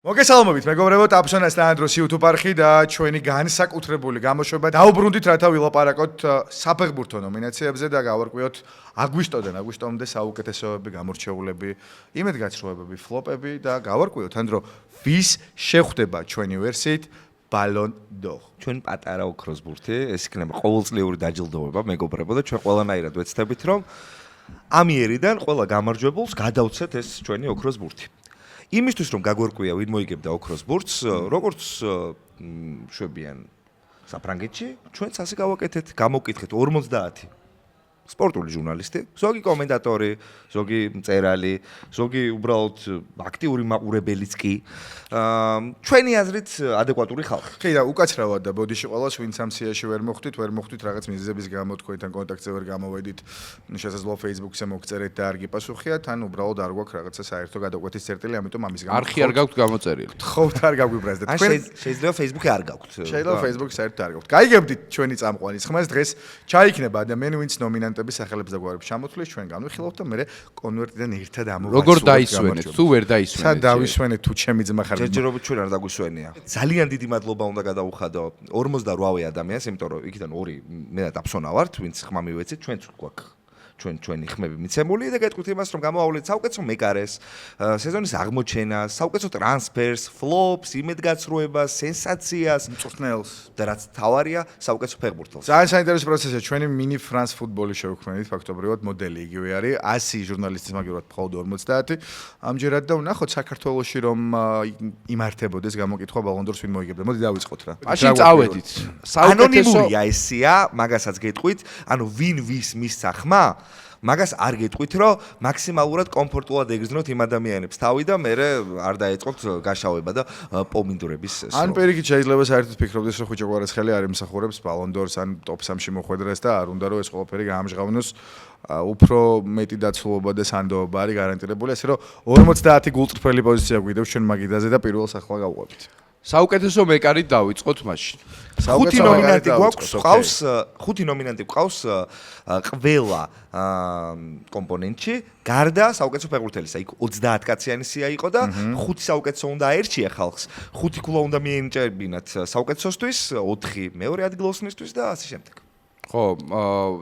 მოგესალმებით, მეგობრებო, ტაფსონას და ანდროს YouTube არხი და ჩვენი განსაკუთრებული გამოშვება დაუბრუნდით, რათა ვილაპარაკოთ საფეხბურთო ნომინაციებზე და გავარკვიოთ აგვისტომდე საუკეთესოები, გამორჩეულები, იმედგაცრუებები, ფლოპები და გავარკვიოთ, ანდრო, ვის შეხვდება ჩვენი ვერსიით Ballon d'Or. ჩვენ პატარა ოქროს ბურთი, ეს იქნება ყოველწლიური დაჯილდოება, მეგობრებო და ჩვენ ყველანაირად ვეცდებით, რომ ამიერიდან ყველა გამარჯვებულს გადავცეთ ეს ჩვენი ოქროს ბურთი. იმისთვის რომ გაგვერკვია ვინ მოიგებდა ოქროს ბურთს, როგორც შვებიან საფრანგეთში, ჩვენც ასე გავაკეთეთ, გამოვკითხეთ 50 სპორტული ჟურნალისტი, ზოგი კომენტატორი, ზოგი მწერალი, ზოგი უბრალოდ აქტიური მაყურებელიც კი, ჩვენი აზრით ადეკვატური ხალხი. კი და უკაცრავად და ბოდიში ყოველას ვინც ამ სიაში ვერ მოხვდით რაღაც მიზეზების გამო თქვენთან კონტაქტზე ვერ გამოვედით, შესაძლოა Facebook-ზე მოგწერეთ და არ გიპასუხიათ, ან უბრალოდ არ გვაქვს რაღაცა საერთო გადაკვეთის წერტილი, ამიტომ ამის გამო არხი არ გაქვთ გამოწერილი. თხოვთ არ გაგვიბრაზდეთ. თქვენ შეიძლება Facebook-ი არ გაქვთ. შეიძლება Facebook-ი საერთოდ არ გაქვთ. გაიგებდით ჩვენი წამყვანის ხმას, დღეს ჩაიქნება ადამიანი, ვინც ნომინანტების სახელებს და გვარებს ჩამოთვლის, ჩვენ განვიხილავთ და მე კონვერტიდან ერთად ამოვაცილოთ. როგორ დაისვენეთ? თუ ვერ დაისვენეთ. სად დავისვენეთ თუ ჩემი ძმა ხარ? ჯერჯერობით ჩვენ არ დაგვისვენია. ძალიან დიდი მადლობა უნდა გადაუხადო 48 ადამიანს, იმიტომ რომ იქიდან 2 მე და ტაფსონა ვართ, ვინც ხმა მივეცეთ, ჩვენც გვაქვს ჩვენი ხმები მიცემული და გეტყვით იმას, რომ გამოვავლეთ საუკეთესო მეკარეს, სეზონის აღმოჩენას, საუკეთესო ტრანსფერს, ფლოპს, იმედგაცრუებას, სენსაციას, მწვრთნელს და რაც თავარია, საუკეთესო ფეხბურთელს. ძალიან საინტერესო პროცესია. ჩვენი მინი ფრანს ფუტბოლის შევქმნით, ფაქტობრივად მოდელი იგივე არის. 100 ჟურნალისტის მაგივრად მხოლოდ 50. ამჯერად და ვნახოთ საქართველოში რომ იმართებოდეს გამოკითხვა Ballon d'Or-ს ვინ მოიგებდა. მოდი დავიწყოთ რა. მაშინ წავედით. ანონიმურია ესია, მაგასაც გეტყვით, ანუ ვინ ვის მისცა ხმა? მაგას არ გეტყვით, რომ მაქსიმალურად კომფორტულად ეგრძნოთ იმ ადამიანებს თავი და მე არ დაეწყოთ გაშავება და პომინდურების სროლი. ან პირიქით შეიძლება საერთოდ ფიქრობდეს, რომ ხუჭო კვარაცხელი არ იმსახურებს Ballon d'Or-ს ან ტოპ 3-ში მოხვედრას და არ უნდა რომ ეს ყველაფერი გაამჟღავნოს. უფრო მეტი დაცულობა და სანდოობა არის გარანტირებული, ასე რომ 50 გულწრფელი პოზიცია გვიდევს ჩვენ მაგიდაზე და პირველს ახლა გავყვებით. საუკეთესო მეკარი დავიწყოთ მაშინ. 5 ნომინანტი გვაქვს, ყავს 5 ნომინანტი გვაქვს ყველა კომპონენტში, გარდა საუკეთესო ფეხბურთელისა. იქ 30 კაციანი სია იყო და 5 საუკეთესო უნდა აერჩია ხალხს. 5 ქულა უნდა მიენიჭებინათ საუკეთესოსთვის, 4 მეორე ადგილოსნისთვის და ასე შემდეგ. ხო,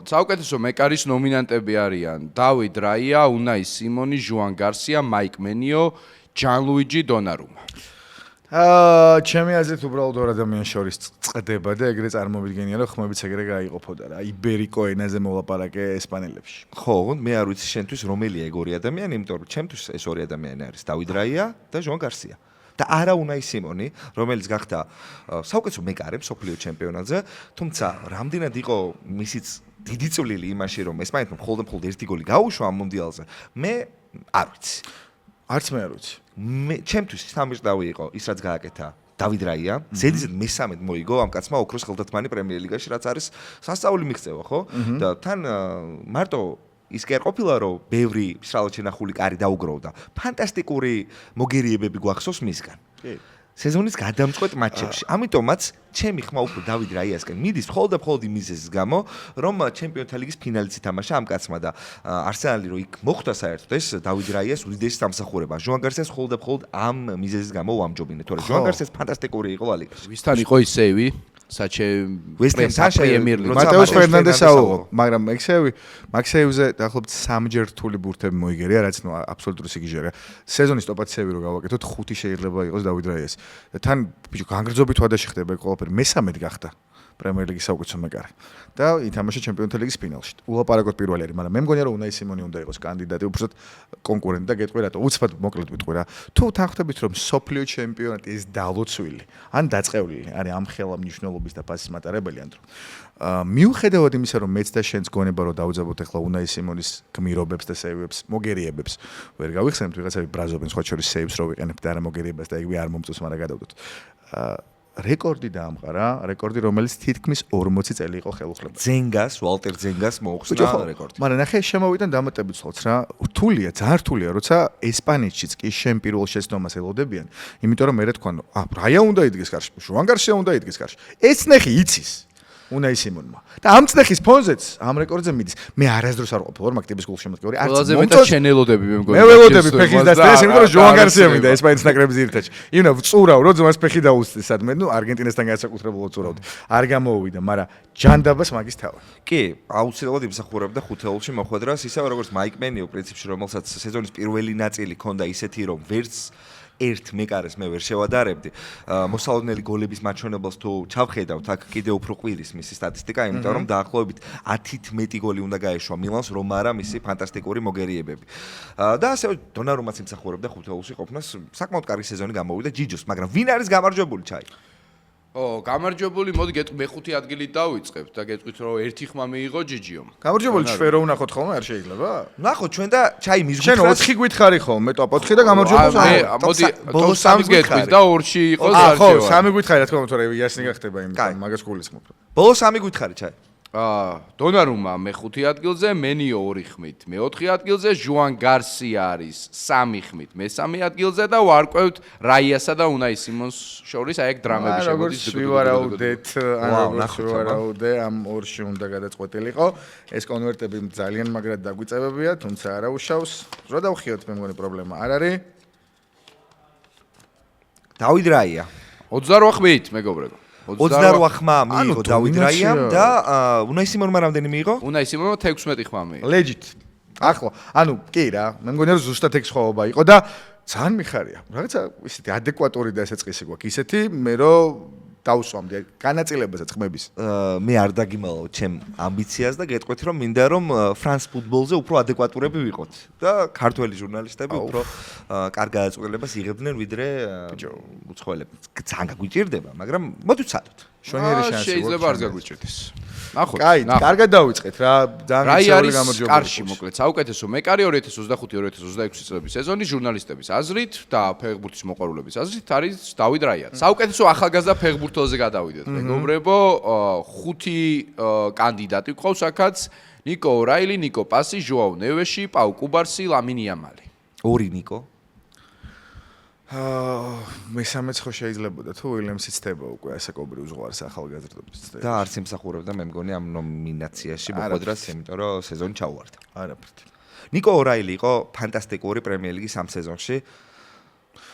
საუკეთესო მეკარის ნომინანტები არიან დავიდ რაია, უნაი სიმონი, ჟუან გარსია, მაიკ მენიო, ჯანლუიჯი დონარუმა. ჩემი აზრით უბრალოდ ორ ადამიანს შორის წდება და ეგრე წარმოვიდგენია, რომ ხმებიც ეგრე გაიყოფოდა რა. იბერიკო ენაზე მოლაპარაკე ესპანელებში. ხო, მე არ ვიცი შენთვის რომელია ეგ ორი ადამიანი, იმიტომ რომ ჩემთვის ეს ორი ადამიანი არის დავიდ რაია და ჟუან გარსია. და არა უნაი სიმონი, რომელიც გახდა საუკეთესო მეკარე მსოფლიო ჩემპიონატზე, თუმცა რამდენად იყო მისიც დიდი წვლილი იმაში, რომ ესპანეთმა მხოლოდ ერთი გოლი გაუშვა ამ მონდიალზე, მე არ ვიცი. არც მე არ ვიცი. ჩემთვის სამეწდავი იყო ის რაც გააკეთა დავიდ რაია, ზედიზედ მესამედ მოიგო ამ კაცმა ოქროს ხელთათმანი პრემიერ ლიგაში, რაც არის სასწაული მიღწევა, ხო? და თან მარტო ის კი არ ყოფილა, რომ ბევრი სრულად შენახული კარი დაუგროვდა. ფანტასტიკური მოგერიებები გვახსოვს მისგან. კი. სეზონის გადამწყვეტ მატჩებში. ამიტომაც ჩემი ხმა უფრო დავიდ რაიასკენ მიდის მხოლოდ და მხოლოდ იმისის გამო, რომ ჩემპიონთა ლიგის ფინალიც ითამაშა ამ კაცმა და არსენალი რო იქ მოხვდა საერთოდ ეს დავიდ რაიას უდიდესი დამსახურება. ჟუან გარსიას მხოლოდ და მხოლოდ ამ მიზეზის გამო ვამჯობინე, თორე ჟუან გარსიას ფანტასტიკური იყო ლიგაში. ვისთან იყო ის სეივი? პრემიერ ლიგა. მატეუს ფერნანდეს აუღო, მაგრამ მაქსეივზე დაახლოებით 3ჯერ რთული ბურთები მოიგერია, რაც ნუ აბსოლუტური სიგიჟერია. სეზონის ტოპ 10-ები რო გავაკეთოთ, 5 შეიძლება იყოს დავიდ რაიას. და თან ბიჭო განგრძობით ვადაში ხდება ეს ყველაფერი. მესამედ გახდა პრემიერ ლიგის საუკეთესო მეკარე და ითამაშა ჩემპიონთა ლიგის ფინალში. ულაპარაკოთ პირველი არის, მაგრამ მე მგონია რომ უნაი სიმონი უნდა იყოს კანდიდატი, უბრალოდ კონკურენტი და გეტყვი რატო. უცბად მოკლედ ვიტყვი რა. თუ თანხმდებით რომ სოფლიო ჩემპიონატი ეს დალოცვილი, ან დაწყევლილი არის ამ ხელა მნიშვნელობის და ფასის მატარებელი ან მიუხედავად იმისა რომ მეც და შენც გონება რომ დავუძაბოთ ახლა უნაი სიმონის გმირობებს და სეივებს, მოგერიებებს ვერ გავიხსენებთ, ვიღაცები ბრაზობენ სხვა შორის სეივს რო ვიყენებთ და არა მოგერიებას და იგივე არ მომწონს, მაგრამ გადავდოთ. რეკორდი დაამყარა, რეკორდი რომელიც თითქმის 40 წელი იყო ხელუხლებელი. ზენგას, ვალტერ ზენგას მოუხსნა რეკორდი. მაგრამ ნახე შემოვიდან დამატებით ვსვათ რა, რთულია, ძალიან რთულია, როცა ესპანეთშიც კი შენ პირველ შეცდომას ელოდებიან, იმიტომ რომ მე რა თქვა, რაია უნდა იდგეს კარში, ჟუან გარსია უნდა იდგეს კარში. ეს ნეხი იცის. უნაი სიმონმა. და ამ წნეხის ფონზეც ამ რეკორდზე მიდის. მე არასდროს არ ყოფილი ვარ მაგდების გულშემატკივარი. ყველაზე მეტად შენელოდები მე მგონი. მე ველოდები ფეხის დასწრებას, იმიტომ რომ ჟოან გარსია მინდა ესპანეთის ნაკრების ძირითადში. იმენა ვწურავ, რომ ძმას ფეხი დაუსწრე სადმე, ნუ არგენტინასთან განსაკუთრებულად ვწურავდი. არ გამოუვიდა, მაგრამ ჯანდაბას მაგის თავი. კი, აუცილებლად იმსახურებდა ხუთეულში მოხვედრას, ისევე როგორც მაიკ მენიო პრინციპში, რომელსაც სეზონის პირველი ნაწილი ჰქონდა ისეთი, რომ ვერც ერთ მეკარეს მე ვერ შევადარებდი. მოსალოდნელი გოლების მაჩვენებელს თუ ჩავხედავთ, აქ კიდევ უფრო ყვირის მისი სტატისტიკა, იმიტომ რომ დაახლოებით 10-ით მეტი გოლი უნდა გაეშვა მილანს, რომ არა მისი ფანტასტიკური მოგერიებები. და ასევე დონარუმაც იმსახურებდა ხუთეულში ყოფნას, საკმაოდ კარგი სეზონი გამოვიდა ჯიჯოს, მაგრამ ვინ არის გამარჯვებული ჩაი? გამარჯვებული, მოდი მეხუთე ადგილით დავიწყებთ და გეტყვით რომ ერთი ხმა მიიღო ჯიჯიომ. გამარჯვებული ჩვენ რო ვნახოთ ხოლმე არ შეიძლება? ნახოთ ჩვენ და ჩაი მის შენ 4 გვითხარი ხოლმე, ტოპ 4 და გამარჯვებულს მოდი ბოლოს 3 გეტყვით და 2-ში იყოს არჩევა. ხო, 3 გვითხარი რა თქმა უნდა, თორე იასნი გახდება იმის, მაგას გულისხმობ. ბოლოს 3 გვითხარი ჩაი. დონარუმა მეხუთე ადგილზე, მენიო 2 ხმით, მეოთხე ადგილზე, ჟუან გარსია არის 3 ხმით, მესამე ადგილზე და ვარკვევთ რაიასა და უნაი სიმონს შორის აი ეგ დრამები შემოდის. ვივარაუდეთ, ვივარაუდე, ამ ორში უნდა გადაწყვეტილიყო. ეს კონვერტები ძალიან მაგრად დაგვიწევებია, თუმცა არა უშავს. რა დავხიოთ, მე მგონი პრობლემა არ არის. დავიდ რაია 28 ხმით, მეგობრებო. 28 ხმა მიიღო დავიდ რაიამ და უნაი სიმონმა რამდენი მიიღო? უნაი სიმონმა 16 ხმა მიიღო. Legit. ახლა, ანუ კი რა, მე მგონი რომ ზუსტად ეგ სხვაობა იყო და ძალიან მიხარია. რაღაცა ისეთი ადეკვატური და ესეც ყისი გვაქვს. ისეთი მე რომ დავსვამდი განაწილებასაც ხმების. მე არ დაგიმალავ ჩემ ამბიციას და გეტყვით რომ მინდა რომ ფრანს ფუტბოლზე უფრო ადეკვატურები ვიყოთ და ქართველი ჟურნალისტები უფრო კარგ გადაწყვეტილებას იღებდნენ ვიდრე უცხოელები. ძალიან გაგვიჭირდება, მაგრამ მოდი ვცადოთ. შვენიერი შანსი გვაქვს. შეიძლება არ გაგვიჭირდეს. ნახოთ. კაი, კარგად დავიწყეთ რა, ძალიან მიცეული გამარჯვებული. კარში მოკლედ საუკეთესო მეკარე 2025-2026 წლების სეზონის ჟურნალისტების აზრით და ფეხბურთის მოყვარულების აზრით არის დავიდ რაია. საუკეთესო ახალგაზრდა ფეხბურთელზე გადავიდეთ. მეგობრებო, 5 კანდიდატი გვყავს აქაც: ნიკო ორაილი, ნიკო პასი, ჟოაუ ნევეში, პაუ კუბარსი, ლამინი იამალი. 2 ნიკო. მესამეც ხო შეიძლებოდა თუ უილიამსი ცდება უკვე ასაკობრივ ზღვარს ახალგაზრდობის ცდება. და არც იმსახურებდა მე მგონი ამ ნომინაციაში მოხვედრას, იმიტომ რომ სეზონი ჩაუვარდა. არაფრით. ნიკო ორაილი იყო ფანტასტიკური პრემიერ ლიგის ამ სეზონში.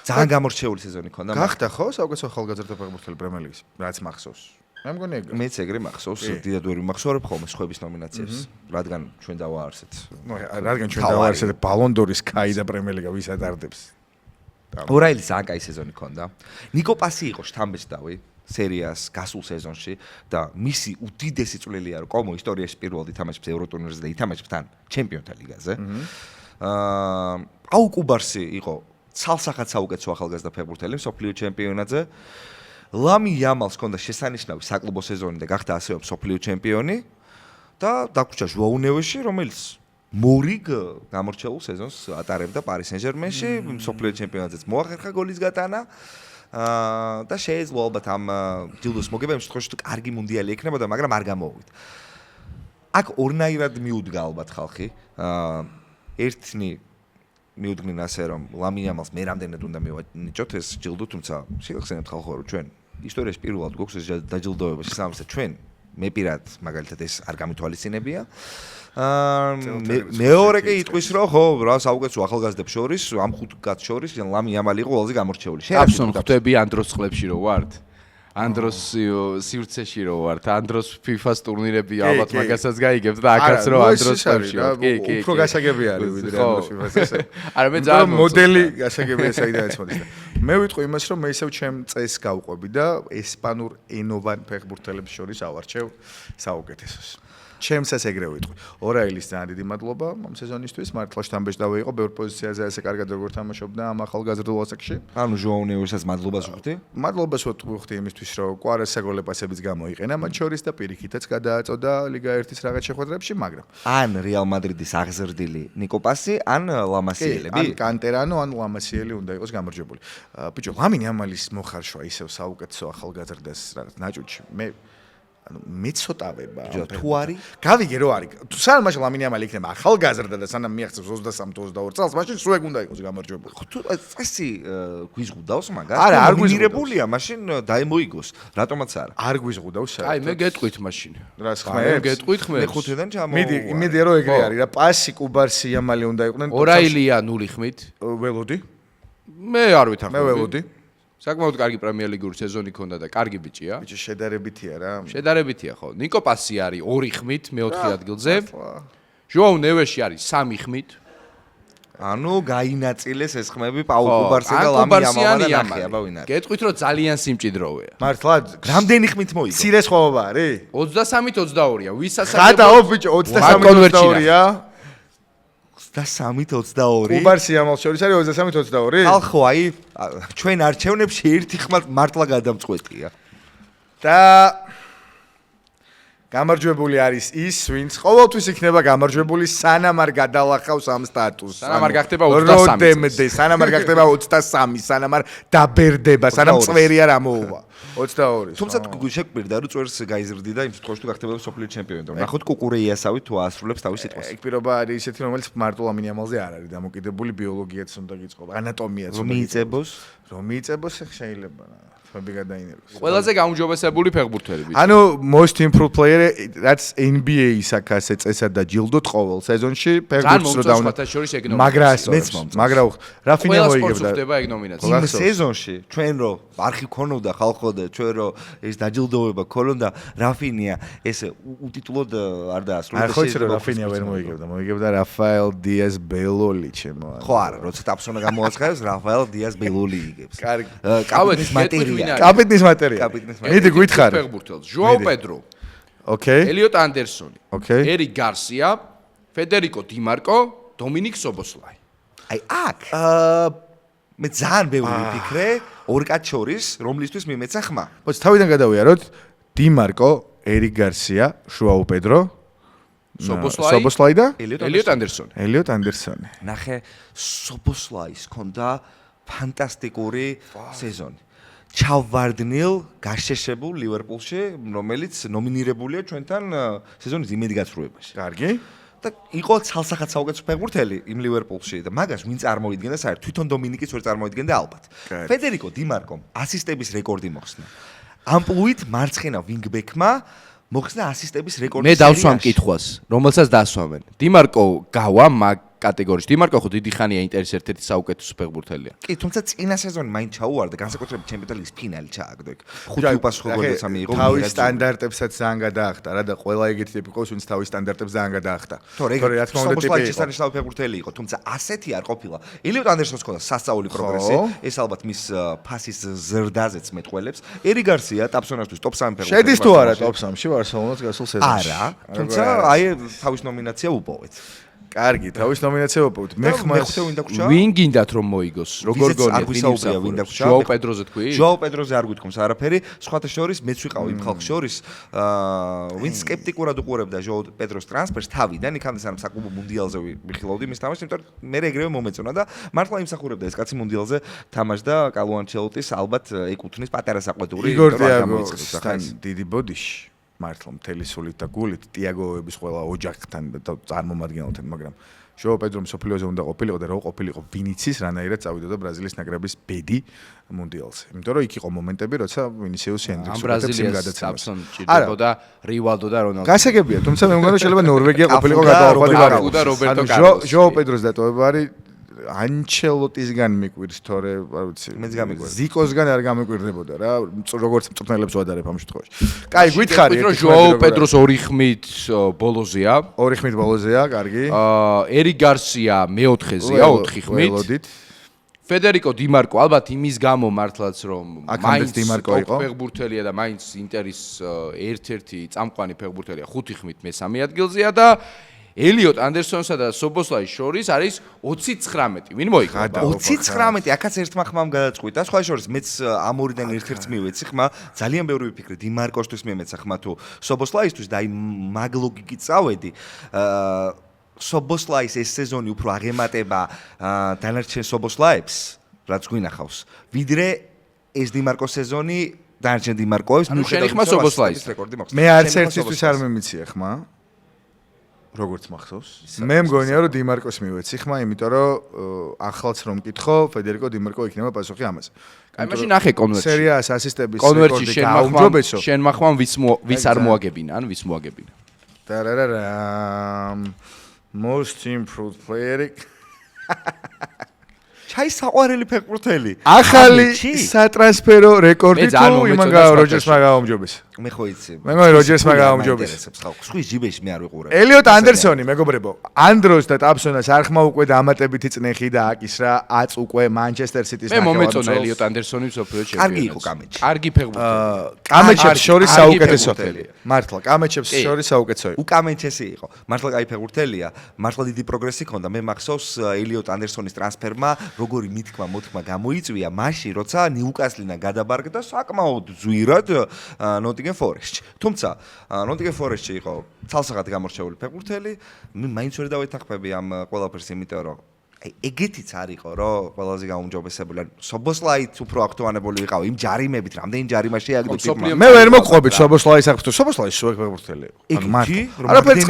ძალიან გამორჩეული სეზონი ჰქონდა. გახდა ხო საუკეთესო ახალგაზრდა ფეხბურთელი პრემიერ ლიგის, რაც მახსოვს. მე მგონი ეგ. მეც ეგრე მახსოვს, დიდად ვერ ვიმახსოვრებ ხოლმე სხვების ნომინაციებს, რადგან ჩვენ დავაარსეთ. რადგან ჩვენ დავაარსეთ ბალონდორის კაი და პრემიერ ლიგა ვის ატარდებს. ორაილი ძალიან კაი სეზონი ჰქონდა. ნიკო პასი იყო შთამბეჭდავი სერიას გასულ სეზონში და მისი უდიდესი წვლილია რომ კომო ისტორიაში პირველად ითამაშებს ევროტურნირზე და ითამაშებს თან ჩემპიონთა ლიგაზე. პაუ კუბარსი იყო ცალსახად საუკეთესო ახალგაზრდა ფეხბურთელი მსოფლიო ჩემპიონატზე. ლამი იამალს ჰქონდა შესანიშნავი საკლუბო სეზონი და გახდა ასევე მსოფლიო ჩემპიონი და დაგვრჩა ჟოაუ ნევეში, რომელიც მორიგ გამორჩეულ სეზონს ატარებდა პარი სენ-ჟერმენში, მსოფლიო ჩემპიონატზეც მოახერხა გოლის გატანა. და შეეძლო ალბათ ამ ჯილდოს მოგება იმ შემთხვევაში თუ კარგი მუნდიალი ექნებოდა, მაგრამ არ გამოუვიდა. აქ ორნაირად მიუდგა ალბათ ხალხი. ერთნი მიუდგნენ ასე რომ ლამინ იამალს მე რამდენად უნდა მივანიჭოთ ეს ჯილდო, თუმცა შეგახსენებთ ხალხო რომ ჩვენ ისტორიაში პირველად გვაქვს ეს დაჯილდოება შესაბამისად ჩვენ მე პირად მაგალითად ეს არ გამithვალისწინებია. მეორე კი იტყვის რომ ხო რა საუკეთესო ახალგაზრდებს შორის ამ 5 კაცს შორის ლამინ იამალი იყო ყველაზე გამორჩეული. აბსონ ხვდები ანდროს წლებში რო ვართ? ანდროს სივრცეში რო ვართ? ანდროს FIFA-ს ტურნირები ალბათ მაგასაც გაიგებთ და აქაც რო ანდროს წლებში ვართ. კი. უფრო გასაგები არის ვიდრე ანდროს FIFA-ს ესე. არა მე ძალიან მოდელი გასაგებია საიდანაც მოდის და მე ვიტყვი იმას რომ მე ისევ ჩემ წესს გავყვები და ესპანურ ენოვან ფეხბურთელებს შორის ავარჩევ საუკეთესოს. ჩემსაც ეგრე ვიტყვი. ორაილის ძალიან დიდი მადლობა ამ სეზონისთვის. მართლა შთამბეჭდავი იყო ბევრ პოზიციაზე ასე კარგად როგორ თამაშობდა ამ ახალგაზრდულ ასაკში. ანუ ჟოაუ ნევესაც მადლობას ვუხდი. მადლობას ვუხდი იმისთვის, რომ კვარეს საგოლე პასებიც გამოიყენა მათ შორის და პირიქითაც გადააწოდა ლიგა 1-ის რაღაც შეხვედრებში, მაგრამ ან რეალ მადრიდის აღზრდილი ნიკო პასი, ან ლამასიელები. ან კანტერანო, ან ლამასიელი უნდა იყოს გამარჯვებული. ბიჭო, ლამინ იამალის მოხარშვა ისევ საუკეთესო ახალგაზრდას რაღაც ნაჭუჭი. მე ანუ მეცოტავება. თუ არის გავიგე რო არის. სანამ მაშინ ლამინი ამალი იქნება ახალგაზრდა და სანამ მიაღწევს 23-22 წელს, მაშინ სულ ეგ უნდა იყოს გამარჯვებული. თუ წესი გვიზღუდავს მაგას? არა, არ გვიზღუდებულია, მაშინ დაემოიგოს. რატომაც არა? არ გვიზღუდავს საერთოდ. აი, მე გეტყვით მაშინ. რას მე ხმებს? გეტყვით მე ხმებს. ხუთიდან ჩამო. მიდი რო ეგრე არის რა, პასი, კუბარსი, ამალი უნდა იყვნენ. ორაილია 0 ხმით. ველოდი. მე არ ვითარხები. მე ველოდი. საკმაოდ კარგი პრემიერლიგური სეზონი ქონდა და კარგი ბიჭია. ბიჭი შედარებითია რა. შედარებითია ხო. ნიკო პასი არის 2 ხმით მე-4 ადგილზე. ჟოაუ ნევეში არის 3 ხმით. ანუ გაინაწილეს ეს ხმები პაულ კუბარსი და ლამი ამავა და ნახე, აბა ვინ არის. გეტყვით რომ ძალიან სიმჭიდროვეა. მართლა რამდენი ხმით მოიგო? ცირე სხვაობა არის? 23-ით 22-ია. ვისაც გადაო ბიჭო 23-22-ია. 23-ით 22. კუბარსი ამალ შორის არის 23-ით 22? ხალხო, აი ჩვენ არჩევნებში ერთი ხმა მართლა გადამწყვეტია. და გამარჯვებული არის ის, ვინც ყოველთვის იქნება გამარჯვებული, სანამ არ გადალახავს ამ სტატუსს. სანამ არ გახდება 23. როდემდე, სანამ არ გახდება 23, სანამ არ დაბერდება, სანამ წვერი არ ამოუვა. 22. თუმცა შეგვირდა რომ წვერს გაიზრდი და იმ შემთხვევაში თუ გახდებოდა სოფლიო ჩემპიონი. ნახოთ კუკურეიასავი თუ ასრულებს თავის სიტყვას. ეგ პირობა არის ისეთი, რომელიც მარტო ლამინი ამალზე არ არის დამოკიდებული, ბიოლოგიაც უნდა გიწყობა, ანატომიაც რომ მიიწებოს, რომ მიიწებოს შეიძლება რა. ხმები გადაინეროს. ყველაზე გაუმჯობესებული ფეხბურთელი ბიჭი. ანუ most improved player that's NBA-ის აქასე წესად და ჯილდოთ ყოველ სეზონში ფეხბურთს რო დაუნ. მაგრამ რაფინია მოიგებდა. ხდება ეგ ნომინაცია. იმ სეზონში ჩვენ რო არხი ქონოდა ხალხო და ჩვენ რო ეს დაჯილდოება ქონოდა რაფინია ესე უტიტულოდ არ დაასრულა. არ ხო იცი რომ რაფინია ვერ მოიგებდა. მოიგებდა რაფაელ დიას ბელოლი ჩემო. ხო არა, როცა ტაფსონა გამოაცხადებს რაფაელ დიას ბელოლი იგებს. კარგი. კაპიტნის მატერია. კაპიტნის მატერია. მიდი გითხარი. ფეხბურთელს. ჟოაუ პედრო. ოკეი. ელიოტ ანდერსონი. ოკეი. ერი გარსია, ფედერიკო დიმარკო, დომინიკ სობოსლაი. აი აქ მე ძალიან ბევრი ვიფიქრე ორი კაც შორის, რომლისთვის მიმეცა ხმა. მოიც თავიდან გადავიაროთ. დიმარკო, ერი გარსია, ჟოაუ პედრო, სობოსლაი და ელიოტ ანდერსონი. ელიოტ ანდერსონი. ნახე, სობოსლაის ქონდა ფანტასტიკური სეზონი. ჩავვარდნილ გაშეშებულ ლივერპულში, რომელიც ნომინირებულია ჩვენთან სეზონის იმედგაცრუებაში. კარგი. და იყო ცალსახად საუკეთესო ფეხბურთელი იმ ლივერპულში და მაგას ვინ წარმოიდგენდა საერთოდ თვითონ დომინიკიც ვერ წარმოიდგენდა ალბათ. ფედერიკო დიმარკომ ასისტების რეკორდი მოხსნა. ამპლუით მარცხენა ვინგბექმა მოხსნა ასისტების რეკორდი. მე დავსვამ კითხვას, რომელსაც დასვამენ. დიმარკო გავა მაგ კატეგორიაში. დიმარკო ხო დიდი ხანია ინტერის ერთ-ერთი საუკეთესო ფეხბურთელია. კი, თუმცა წინა სეზონი მაინც ჩაუვარდა, განსაკუთრებით ჩემპიონთა ლიგის ფინალი ჩააგდო ეგ. 5 უპასუხებლად მიიღო. თავის სტანდარტებსაც ძალიან გადაახტა რა და ყველა ეგეთი ტიპი ყავს, ვინც თავის სტანდარტებს ძალიან გადაახტა. თორე რა თქმა უნდა ტიპი იყო. შესანიშნავი ფეხბურთელი იყო, თუმცა ასეთი არ ყოფილა. ელიოტ ანდერსონს ჰქონდა სასწაული პროგრესი, ეს ალბათ მის ფასის ზრდაზეც მეტყველებს. ერი გარსია ტაპსონასთვის ტოპ 3 ფეხბურთელი. შედის თუ არა ტოპ 3-ში ბარსელონას გასულ სეზონში? არა, თუმცა აი თავის ნომინაცია უპოვეთ. კარგი, თავის ნომინაცია უპოვეთ. მე ხმას ვინ გინდათ რომ მოიგოს? როგორ გონიათ? არ გვისაუბრია ვინ დაგვრჩა? ჟოაუ პედროზე თქვი? ჟოაუ პედროზე არ გვითქმს არაფერი. სხვათა შორის მეც ვიყავ იმ ხალხს შორის, ვინც სკეპტიკურად უყურებდა ჟოაუ პედროს ტრანსფერს თავიდან, იქამდე სანამ საკლუბო მუნდიალზე ვიხილავდი მის თამაშს, იმიტომ რომ მე ეგრევე მომეწონა და მართლა იმსახურებდა ეს კაცი მუნდიალზე თამაშდა კალო ანჩელოტის ალბათ ეკუთვნის პატარა საყვედური, იგორ დიაგოსთან დიდი ბოდიში. მართლა მთელი სულით და გულით ტიაგოების ყველა ოჯახთან და წარმომადგენელთან, მაგრამ ჟოაუ პედრო მსოფლიოზე უნდა ყოფილიყო და რო ყოფილიყო ვინიცის რანაირად წავიდოდა ბრაზილიის ნაკრების ბედი მუნდიალზე. იმიტომ რომ იქ იყო მომენტები, როცა ვინისიუსი ენდრიქსი გადაცემას. ჭირდებოდა რივალდო და რონალდო. გასაგებია, თუმცა მე მგონი შეიძლება ნორვეგია ყოფილიყო გადაახვედი და რობერტო კარლოსი. ჟოაუ პედროს დატოვება არის ანჩელოტისგან მიკვირს, თორე არ ვიცი. მეც გამიკვირდა. ზიკოსგან არ გამიკვირდებოდა რა, როგორც მწვრთნელებს ვადარებ ამ შემთხვევაში. კაი, გითხარი. ჟოაუ პედროს 2 ხმით ბოლოზეა. 2 ხმით ბოლოზეა, კარგი. ერი გარსია მე-4-ზეა, 4 ხმით. ველოდით. ფედერიკო დიმარკო ალბათ იმის გამო მართლაც რომ მაინც დიმარკო იყო ფეხბურთელია და მაინც ინტერის ერთ-ერთი წამყვანი ფეხბურთელია 5 ხმით მე-3 ადგილზეა და ელიოტ ანდერსონსა და სობოსლაის შორის არის 29. ვინ მოიგო? 29, აქაც ერთმა ხმამ გადაწყვიტა. სხვა შორის მეც ამ ორიდან ერთ-ერთს მივეცი ხმა. ძალიან ბევრი ვიფიქრე დიმარკოსთვის მიმეცა ხმა თუ სობოსლაისთვის და აი მაგ ლოგიკით წავედი. სობოსლაის ეს სეზონი უფრო აღემატება დანარჩენ სობოსლაებს, რაც გვინახავს. ვიდრე ეს დიმარკოს სეზონი დანარჩენ დიმარკოებს შენი ხმა სობოსლაის რეკორდი მოხდა. მე არც ერთისთვის არ მიმიცია ხმა. როგორც მახსოვს. მე მგონია რომ დიმარკოს მივეცი ხმა, იმიტომ რომ ახლაც რომ მკითხო, ფედერიკო დიმარკო იქნება პასუხი ამაზე. აი მაშინ ნახე კონვერტში. სერიას ასისტების კონვერტში გაუმჯობესო. შენ მახმან ვის არ მოაგებინა, ან ვის მოაგებინა. Tararara. Most improved player. ჩაი საყვარელი ფეხბურთელი. ახალი სატრანსფერო რეკორდი თუ იმან როჯერსმა გააუმჯობესა. მე ხო იცი. მე მგონი როჯერსმა გააუმჯობესა. სხვის ჯიბეში მე არ ვიყურებ. ელიოტ ანდერსონი მეგობრებო. ანდროს და ტაბსონას არ ხმა უკვე დამატებითი წნეხი და აკისრა აწ უკვე მანჩესტერ სიტის მე მომეწონა ელიოტ ანდერსონი მსოფლიო ჩემპიონი. კარგი იყო კამეჩი. კარგი ფეხბურთელი. კამეჩებს შორის საუკეთესოა. მართლა კამეჩებს შორის საუკეთესოა. უკამეჩესი იყო. მართლა კაი ფეხბურთელია. მართლა დიდი პროგრესი ჰქონდა. მე მახსოვს ელიოტ ანდერსონის ტრანსფერმა როგორი მითქმა მოთქმა გამოიწვია მაშინ როცა ნიუკასლიდან გადაბარგდა საკმაოდ ძვირად ნოტინგემ ფორესტში. თუმცა ნოტინგემ ფორესტში იყო ცალსახად გამორჩეული ფეხბურთელი, მე მაინც ვერ დავეთანხმები ამ ყველაფერს, იმიტომ რომ აი ეგეთიც არ იყო რომ ყველაზე გაუმჯობესებული. სობოსლაიც უფრო აქტუალებული ვიყავ იმ ჯარიმებით, რამდენი ჯარიმა შეაგდო ტიპმა. მე ვერ მოყვებით სობოსლაის საფრთხე. სობოსლაის სულ ფეხბურთელი იყო. მართლა. არაფერი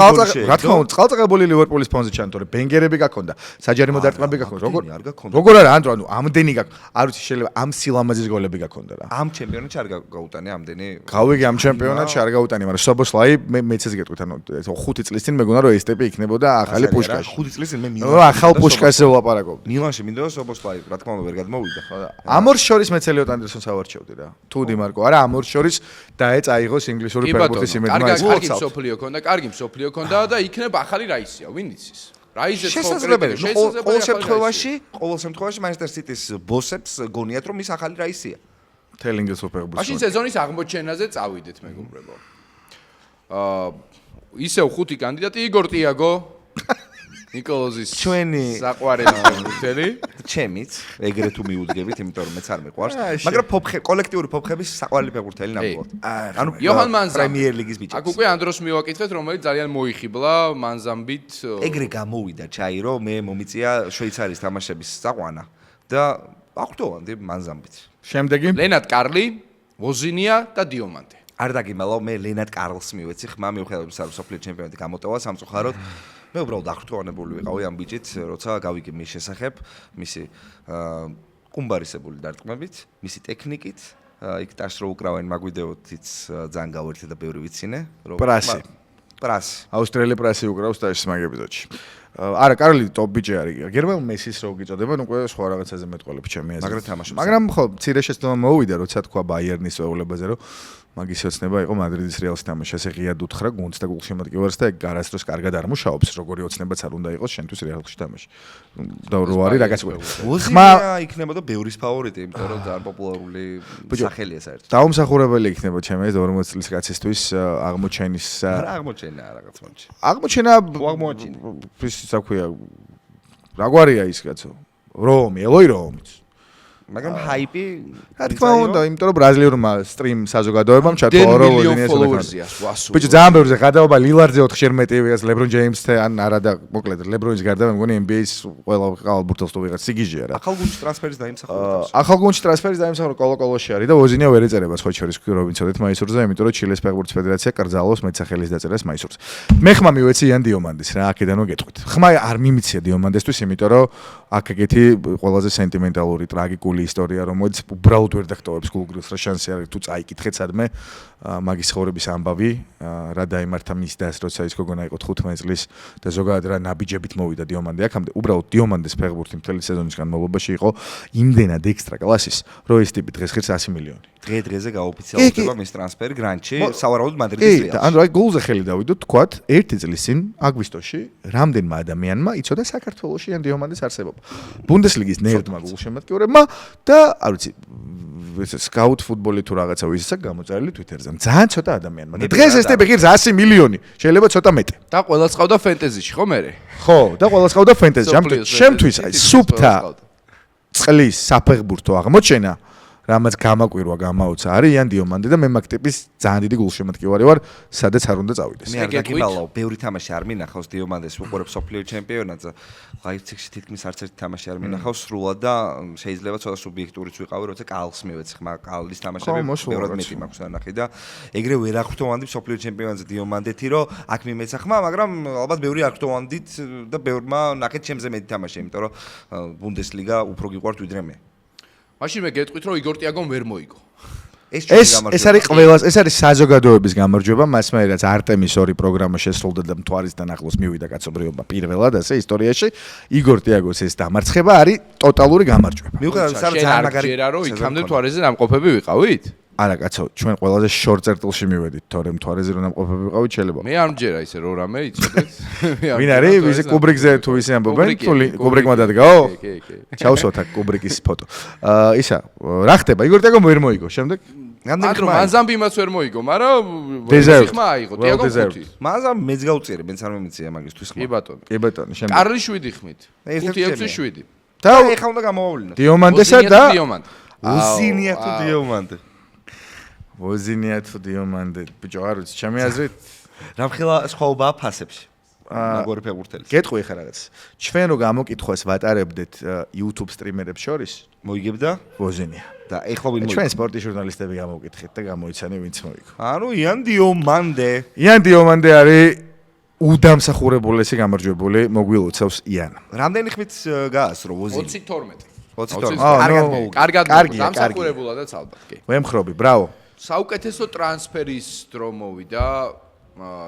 რა თქმა უნდა, წყალწაღებული ლივერპულის ფონზე ჩანთორე, ბენგერები გაქონდა, საჯარიმო დარტყმები გაქონდა. როგორ არა, ანუ ამდენი გაქონდა. არ ვიცი შეიძლება ამ სილამაზის გოლები გაქონდა რა. ამ ჩემპიონატში არ გაუტანე ამდენი. გავიგე ამ ჩემპიონატში არ გაუტანი, მაგრამ სობოსლაი მეც ეს გეტყვით, ანუ 5 წლის წინ მეგონა რომ ეს ტიპი იქნებოდა ახალი პუშკაში. 5 წლის წინ მე ახალ პუშკაში ვლაპარაკობ. მილანში მინდოდა სობოსლაი, რა თქმა უნდა ვერ გადმოვიდა. ამორ შორის მეც ელიოტ ანდერსონს ავარჩევდი რა. თუ დიმარკო არა, ამორ შორის დაეწ აიღოს ინგლისური ფეხბურთის იმედმა. კარგი მსოფლიო ქონდა, კარგი მსოფლიო ქონდა და იქნება ახალი რაისია, ვინ იცის? რაიზეს შესაძლებელია. ყოველ შემთხვევაში Manchester City-ს ბოსებს გონიათ რომ ის ახალი რაისია. მთელ ინგლისურ ფეხბურთში. მაშინ სეზონის აღმოჩენაზე წავიდეთ მეგობრებო. ისევ 5 კანდიდატი igor tiago ნიკოლოზის ჩვენი საყვარელი ფეხბურთელი, ჩემიც ეგრე თუ მიუძგებით, იმიტომ რომ მეც არ მეყვარს, მაგრამ კოლექტიური ფოფხების საყვარელი ფეხბურთელი ნამდვილად. ანუ იოჰან მანზა პრემიერ ლიგის ბიჭი. აქ უკვე ანდროს მივაკითხეთ, რომელიც ძალიან მოიხიბლა მანზამბით. ეგრე გამოვიდა ჩაი, რომ მე მომიწია შვეიცარიის თამაშების საყვანა და აღვთოვანდი მანზამბით. შემდეგი ლენატ კარლი, ვოზინია და დიომანტე. არ დაგიმალავ, მე ლენატ კარლს მივეცი, ხმა მიუხედავად იმისა, რომ სოფლიო ჩემპიონატი გამოტოვა სამწუხაროდ. მე უბრალოდ აღვთოვანებული ვიყავი ამ ბიჭით, როცა გავიგე მის შესახებ, მისი კუმბარისებული დარტყმებით, მისი ტექნიკით, იქ ტაშს რო უკრავენ მაგვიდეოთიც ძალიან გავერთი და ბევრი ვიცინე, რომ პრასი. აუსტრიელი პრასი უკრავს ტაშს მაგ ეპიზოდში. არა, კარლი ტოპ ბიჭი არის. გერმანულ მესის რო გიწოდებენ, უკვე სხვა რაღაცაზე მეტყოლებ ჩემი აზრით. მაგრამ თამაშობს. მაგრამ ხო, მცირე შეცდომა მოვიდა, როცა თქვა ბაიერნის უეულებაზე, რომ მაგის ოცნება იყო მადრიდის რეალს თამაში, ესე ღიად უთხრა გუნდს და გულშემატკივარს და ეგ არასდროს კარგად არ მუშაობს, როგორი ოცნებაც არ უნდა იყოს შენთვის რეალში თამაში. და რო არის რაღაც უკვე. ხმა იქნებოდა ბევრის ფავორიტი, იმიტომ რომ ძალიან პოპულარული სახელია საერთოდ. დაუმსახურებელი იქნება ჩემი 40 წლის კაცისთვის აღმოჩენის არა აღმოჩენა რაღაც მომჩი. აღმოჩენა ის საქვია რაგვარია ის კაცო? რომი, ელოი რომიც. მაგრამ ჰაიპი რა თქმა უნდა, იმიტომ რომ ბრაზილიურმა სტრიმ საზოგადოებამ ჩათვალა რომ ფოლოვერსია, ბიჭო ძალიან ბევრზე გადაობა ლილარდზე 4-ჯერ მეტი ვიღაც ლებრონ ჯეიმსთან ან არა და მოკლედ ლებრონის გარდა მე მგონი NBA-ს ყველა ხალბურთელს თუ ვიღაც სიგიჟეა რა. ახალ გუნდში ტრანსფერის დაიმსახურა. ახალ გუნდში ტრანსფერის დაიმსახურა კოლოკოლოში არის და ვოზინია ვერ ეწერება სხვა შორის რობინსონით მაისურზე, იმიტომ რომ ჩილეს ფეხბურთის ფედერაცია კრძალავს მეცახელის დაწერას მაისურზე. მე ხმა მივეცი იან დიომანდის რა, აქედან მოგეტყვით. ხმა არ მიმიცია დიომანდესთვის, იმიტომ რომ აქ ეგეთი ყველაზე სენტიმენტალური ტრაგიკული ისტორია, რომელიც უბრალოდ ვერ დაგტოვებს გულგრილს, რა შანსი არის თუ წაიკითხეთ სადმე მაგის ცხოვრების ამბავი, რა დაემართა მის დას, როცა ის გოგონა იყო 15 წლის და ზოგადად რა ნაბიჯებით მოვიდა დიომანდე აქამდე. უბრალოდ დიომანდეს ფეხბურთი მთელი სეზონის განმავლობაში იყო იმდენად ექსტრა კლასის, რომ ეს ტიპი დღეს ღირს 100 მილიონი. დღე-დღეზე გაოფიციალურდება მის ტრანსფერი გრანჩი, სავარაუდოდ მადრიდის რეალში. ანუ აი გოლზე ხელი დავიდოთ, თქვათ, 1 წლის წინ აგვისტოში რამდენმა ადამიანმა იცოდა საქართველოში ან დიომანდეს არსებობა. ბუნდესლიგის ნერდმა გულშემატკივრებმა და არ ვიცი, სკაუტ ფუტბოლი თუ რაღაცა ვისაც გამოწერილი Twitter-ზე. ძალიან ცოტა ადამიანმა. და დღეს ეს ტიპი ღირს 100 მილიონი, შეიძლება ცოტა მეტი. და ყველას ყავდა ფენტეზიში, ხო მე? ხო, და ყველას ყავდა ფენტეზიში. შემთთვის აი სუპთა წყლის საფეხბურთო აღმოჩენა რამაც გამაკვირვა გამაოცა არის იან დიომანდე და მე მაგ ტიპის ძალიან დიდი გულშემატკივარი ვარ, სადაც არ უნდა წავიდეს. მე არ გაგიბალავ, ბევრი თამაში არ მინახავს დიომანდეს უყურებ სოფლიო ჩემპიონატზე. ლაიფციგში თითქმის არც ერთი თამაში არ მინახავს სრულად და შეიძლება ცოტა სუბიექტურიც ვიყავი, როცა კალს მივეცი, მაგრამ კალის თამაშები ბევრად მეტი მაქვს ნახი და ეგრე ვერ აღხვდოვანდი სოფლიო ჩემპიონატზე დიომანდეთი, რომ აქ მიმეცა ხმა, მაგრამ ალბათ ბევრი არ ხვდოვანდით და ბევრმა ნახეთ ჩემზე მეტი თამაში, იმიტომ რომ ბუნდესლიგა უფრო გიყვართ ვიდრე მე. მაშინ მე გეტყვით რომ იგორ ტიაგომ ვერ მოიგო. ეს არის ყველას, ეს არის საზოგადოების გამარჯვება, მასმე რაც არტემის 2 პროგრამა შესრულდა და მთვარისთან ახლოს მივიდა კაცობრიობა პირველად ასე ისტორიაში, იგორ ტიაგოს ეს დამარცხება არის ტოტალური გამარჯვება. მიუხედავად იმისა, რომ ძალიან მაგარი ჯერა რომ იქამდე მთვარეზე ნამყოფები ვიყავით? არა კაცო, ჩვენ ყველაზე შორტ წერტილში მივედით, თორემ მთვარეზე რომ ნამყოფები ვიყავით შეიძლება. მე არ მჯერა ისე რო რამე იცოდეთ. ვინ არის? ვიზე კუბრიკზე თუ ისე ამბობენ? კუბრიკმა დადგაო? კი. ჩავსვათ აქ კუბრიკის ფოტო. ისა, რა ხდება? იგორ ტიაგომ ვერ მოიგო, შემდეგ? ანუ მანზამბიმაც ვერ მოიგო, მაგრამ ხმა აიღო, ტიაგომ 5. მანზამ მეც გავწიერი, მეც არ მომეწია მაგისთვის ხმა. კი ბატონო. კი ბატონო, შემდეგ. კარლი 7 ხმით. 5-6-7. და ეხლა უნდა გამოვავლინოთ. დიომანდესა და უზინია თუ დიომანდე. ვოზინია თუ დიომანდე, ბიჭო, არ ვიცი, ჩემი აზრით, რამხელა სხვაობაა ფასებში. მაგორი ფეხბურთელის. გეტყვი ხა რაღაც. ჩვენ რო გამოკითხვას ვატარებდეთ YouTube სტრიმერებს შორის, მოიგებდა ვოზინია. და ეხლა ვინ ჩვენ სპორტის ჟურნალისტები გამოვკითხეთ და გამოიცანე ვინც მოიგო. ანუ იან დიომანდე. იან დიომანდე არის უდამსახურებულესი გამარჯვებული, მოგვილოცავს იან. რამდენი ხმით გაასრო ვოზინია? 22. 22. კარგად მოუგო. კარგად დამსახურებულადაც ალბათ, კი. ვემხრობი, ბრავო. საუკეთესო ტრანსფერის დრო მოვიდა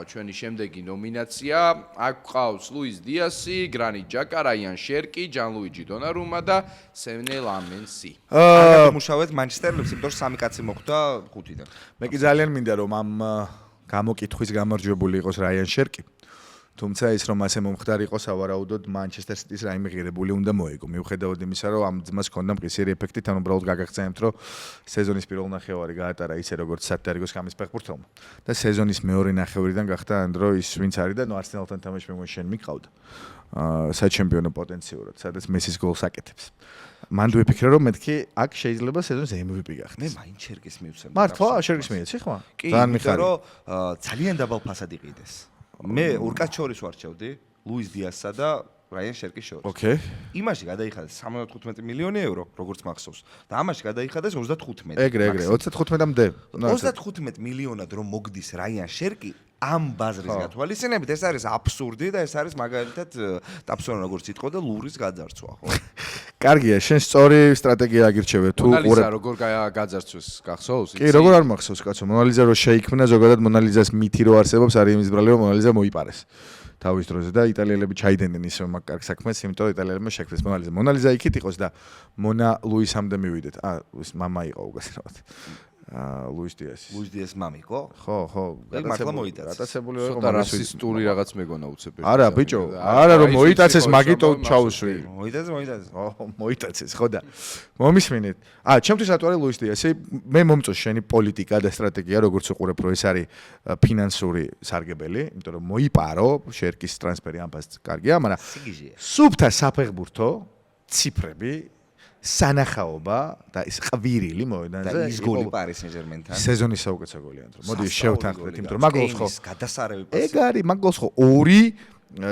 ჩვენი შემდეგი ნომინაცია. აქ ყავს ლუის დიასი, გრანიტ ჯაკა, რაიან შერკი, ჯანლუიჯი დონარუმა და სენე ლამენსი. კარგად მუშაობთ მანჩესტერლებს, იმიტომ რომ 3 კაცი მოხვდა 5-დან. მე კი ძალიან მინდა რომ ამ გამოკითხვის გამარჯვებული იყოს რაიან შერკი. თუმცა ის რომ ასე მომხდარ იყო სავარაუდოდ მანჩესტერ სიტის რაიმე ღირებული უნდა მოიგო. მიუხედავად იმისა, რომ ამ ძმას ჰქონდა მყისიერი ეფექტი, თან უბრალოდ გაგახსენებთ, რომ სეზონის პირველ ნახევარი გაატარა ისე როგორც სათდარიგოს გამის ფეხბურთელმა და სეზონის მეორე ნახევრიდან გახდა ამ დრო ის ვინც არის და ნუ არსენალთან თამაში მე შენ მიყავდა. საჩემპიონო პოტენციურად, სადაც მესის გოლს აკეთებს. მან ვიფიქრე რომ მეთქი აქ შეიძლება სეზონის MVP გახდეს. მე მაინც შერკის მივცემ. მართლა შერკის მიეცი ხმა? ძალიან მიხარ რომ ძალიან დაბალ ფასად იყიდეს. მე ორკაც შორის ვარჩევდი ლუის დიასსა და რაიან შერკის შორის. ოკეი. იმაში გადაიხადეს 75 მილიონი ევრო, როგორც მახსოვს. და ამაში გადაიხადეს 35. ეგრე, 35-მდე. 35 მილიონად რომ მოგდის რაიან შერკი ამ ბაზრის გათვალისწინებით ეს არის აბსურდი და ეს არის მაგალითად ტაფსონ როგორც იტყო და ლურის გაძარცვა, ხო? კარგია, შენ სწორი სტრატეგია აგირჩევე თუ მონალიზა როგორ გაძარცვეს, გახსოვს? კი, როგორ არ მახსოვს, კაცო, მონალიზა რო შეიქმნა, ზოგადად მონალიზას მითი რო არსებობს, არის იმის ბრალი, რომ მონალიზა მოიპარეს. თავის დროზე და იტალიელები ჩაიდენენ ისე მაგ კარგ საქმეს, იმიტომ რომ იტალიელებმა შექმნეს მონალიზა. მონალიზა იქით იყოს და მონა ლუისამდე მივიდეთ. ის მამა იყო უგასრევად. ლუის დიასის. ლუის დიას მამი, ხო? ხო, მართლა მოიტაცეს. გატაცებული იყო ცოტა რასისტული რაღაც მეგონა უცებ. არა, ბიჭო, არა რომ მოიტაცეს, მაგიტო ჩაუსვი. მოიტაცეს. მოიტაცეს, ხო და მომისმინეთ. ჩემთვის რატო არის ლუის დიასი? მე მომწონს შენი პოლიტიკა და სტრატეგია, როგორც უყურებ, რომ ეს არის ფინანსური სარგებელი, იმიტომ რომ მოიპარო შერკის ტრანსფერი ამ ფასს კარგია, მაგრამ სუფთა საფეხბურთო ციფრები სანახაობა და ის ყვირილი მოედანზე და ის გოლი პარის სენ-ჟერმენთან სეზონის საუკეთესო გოლი ანთრო. მოდი შევთანხმდეთ, იმიტომ რომ მაგ გოლს ხო გადასარევი პასი. ეგ არის, მაგ გოლს ხო 2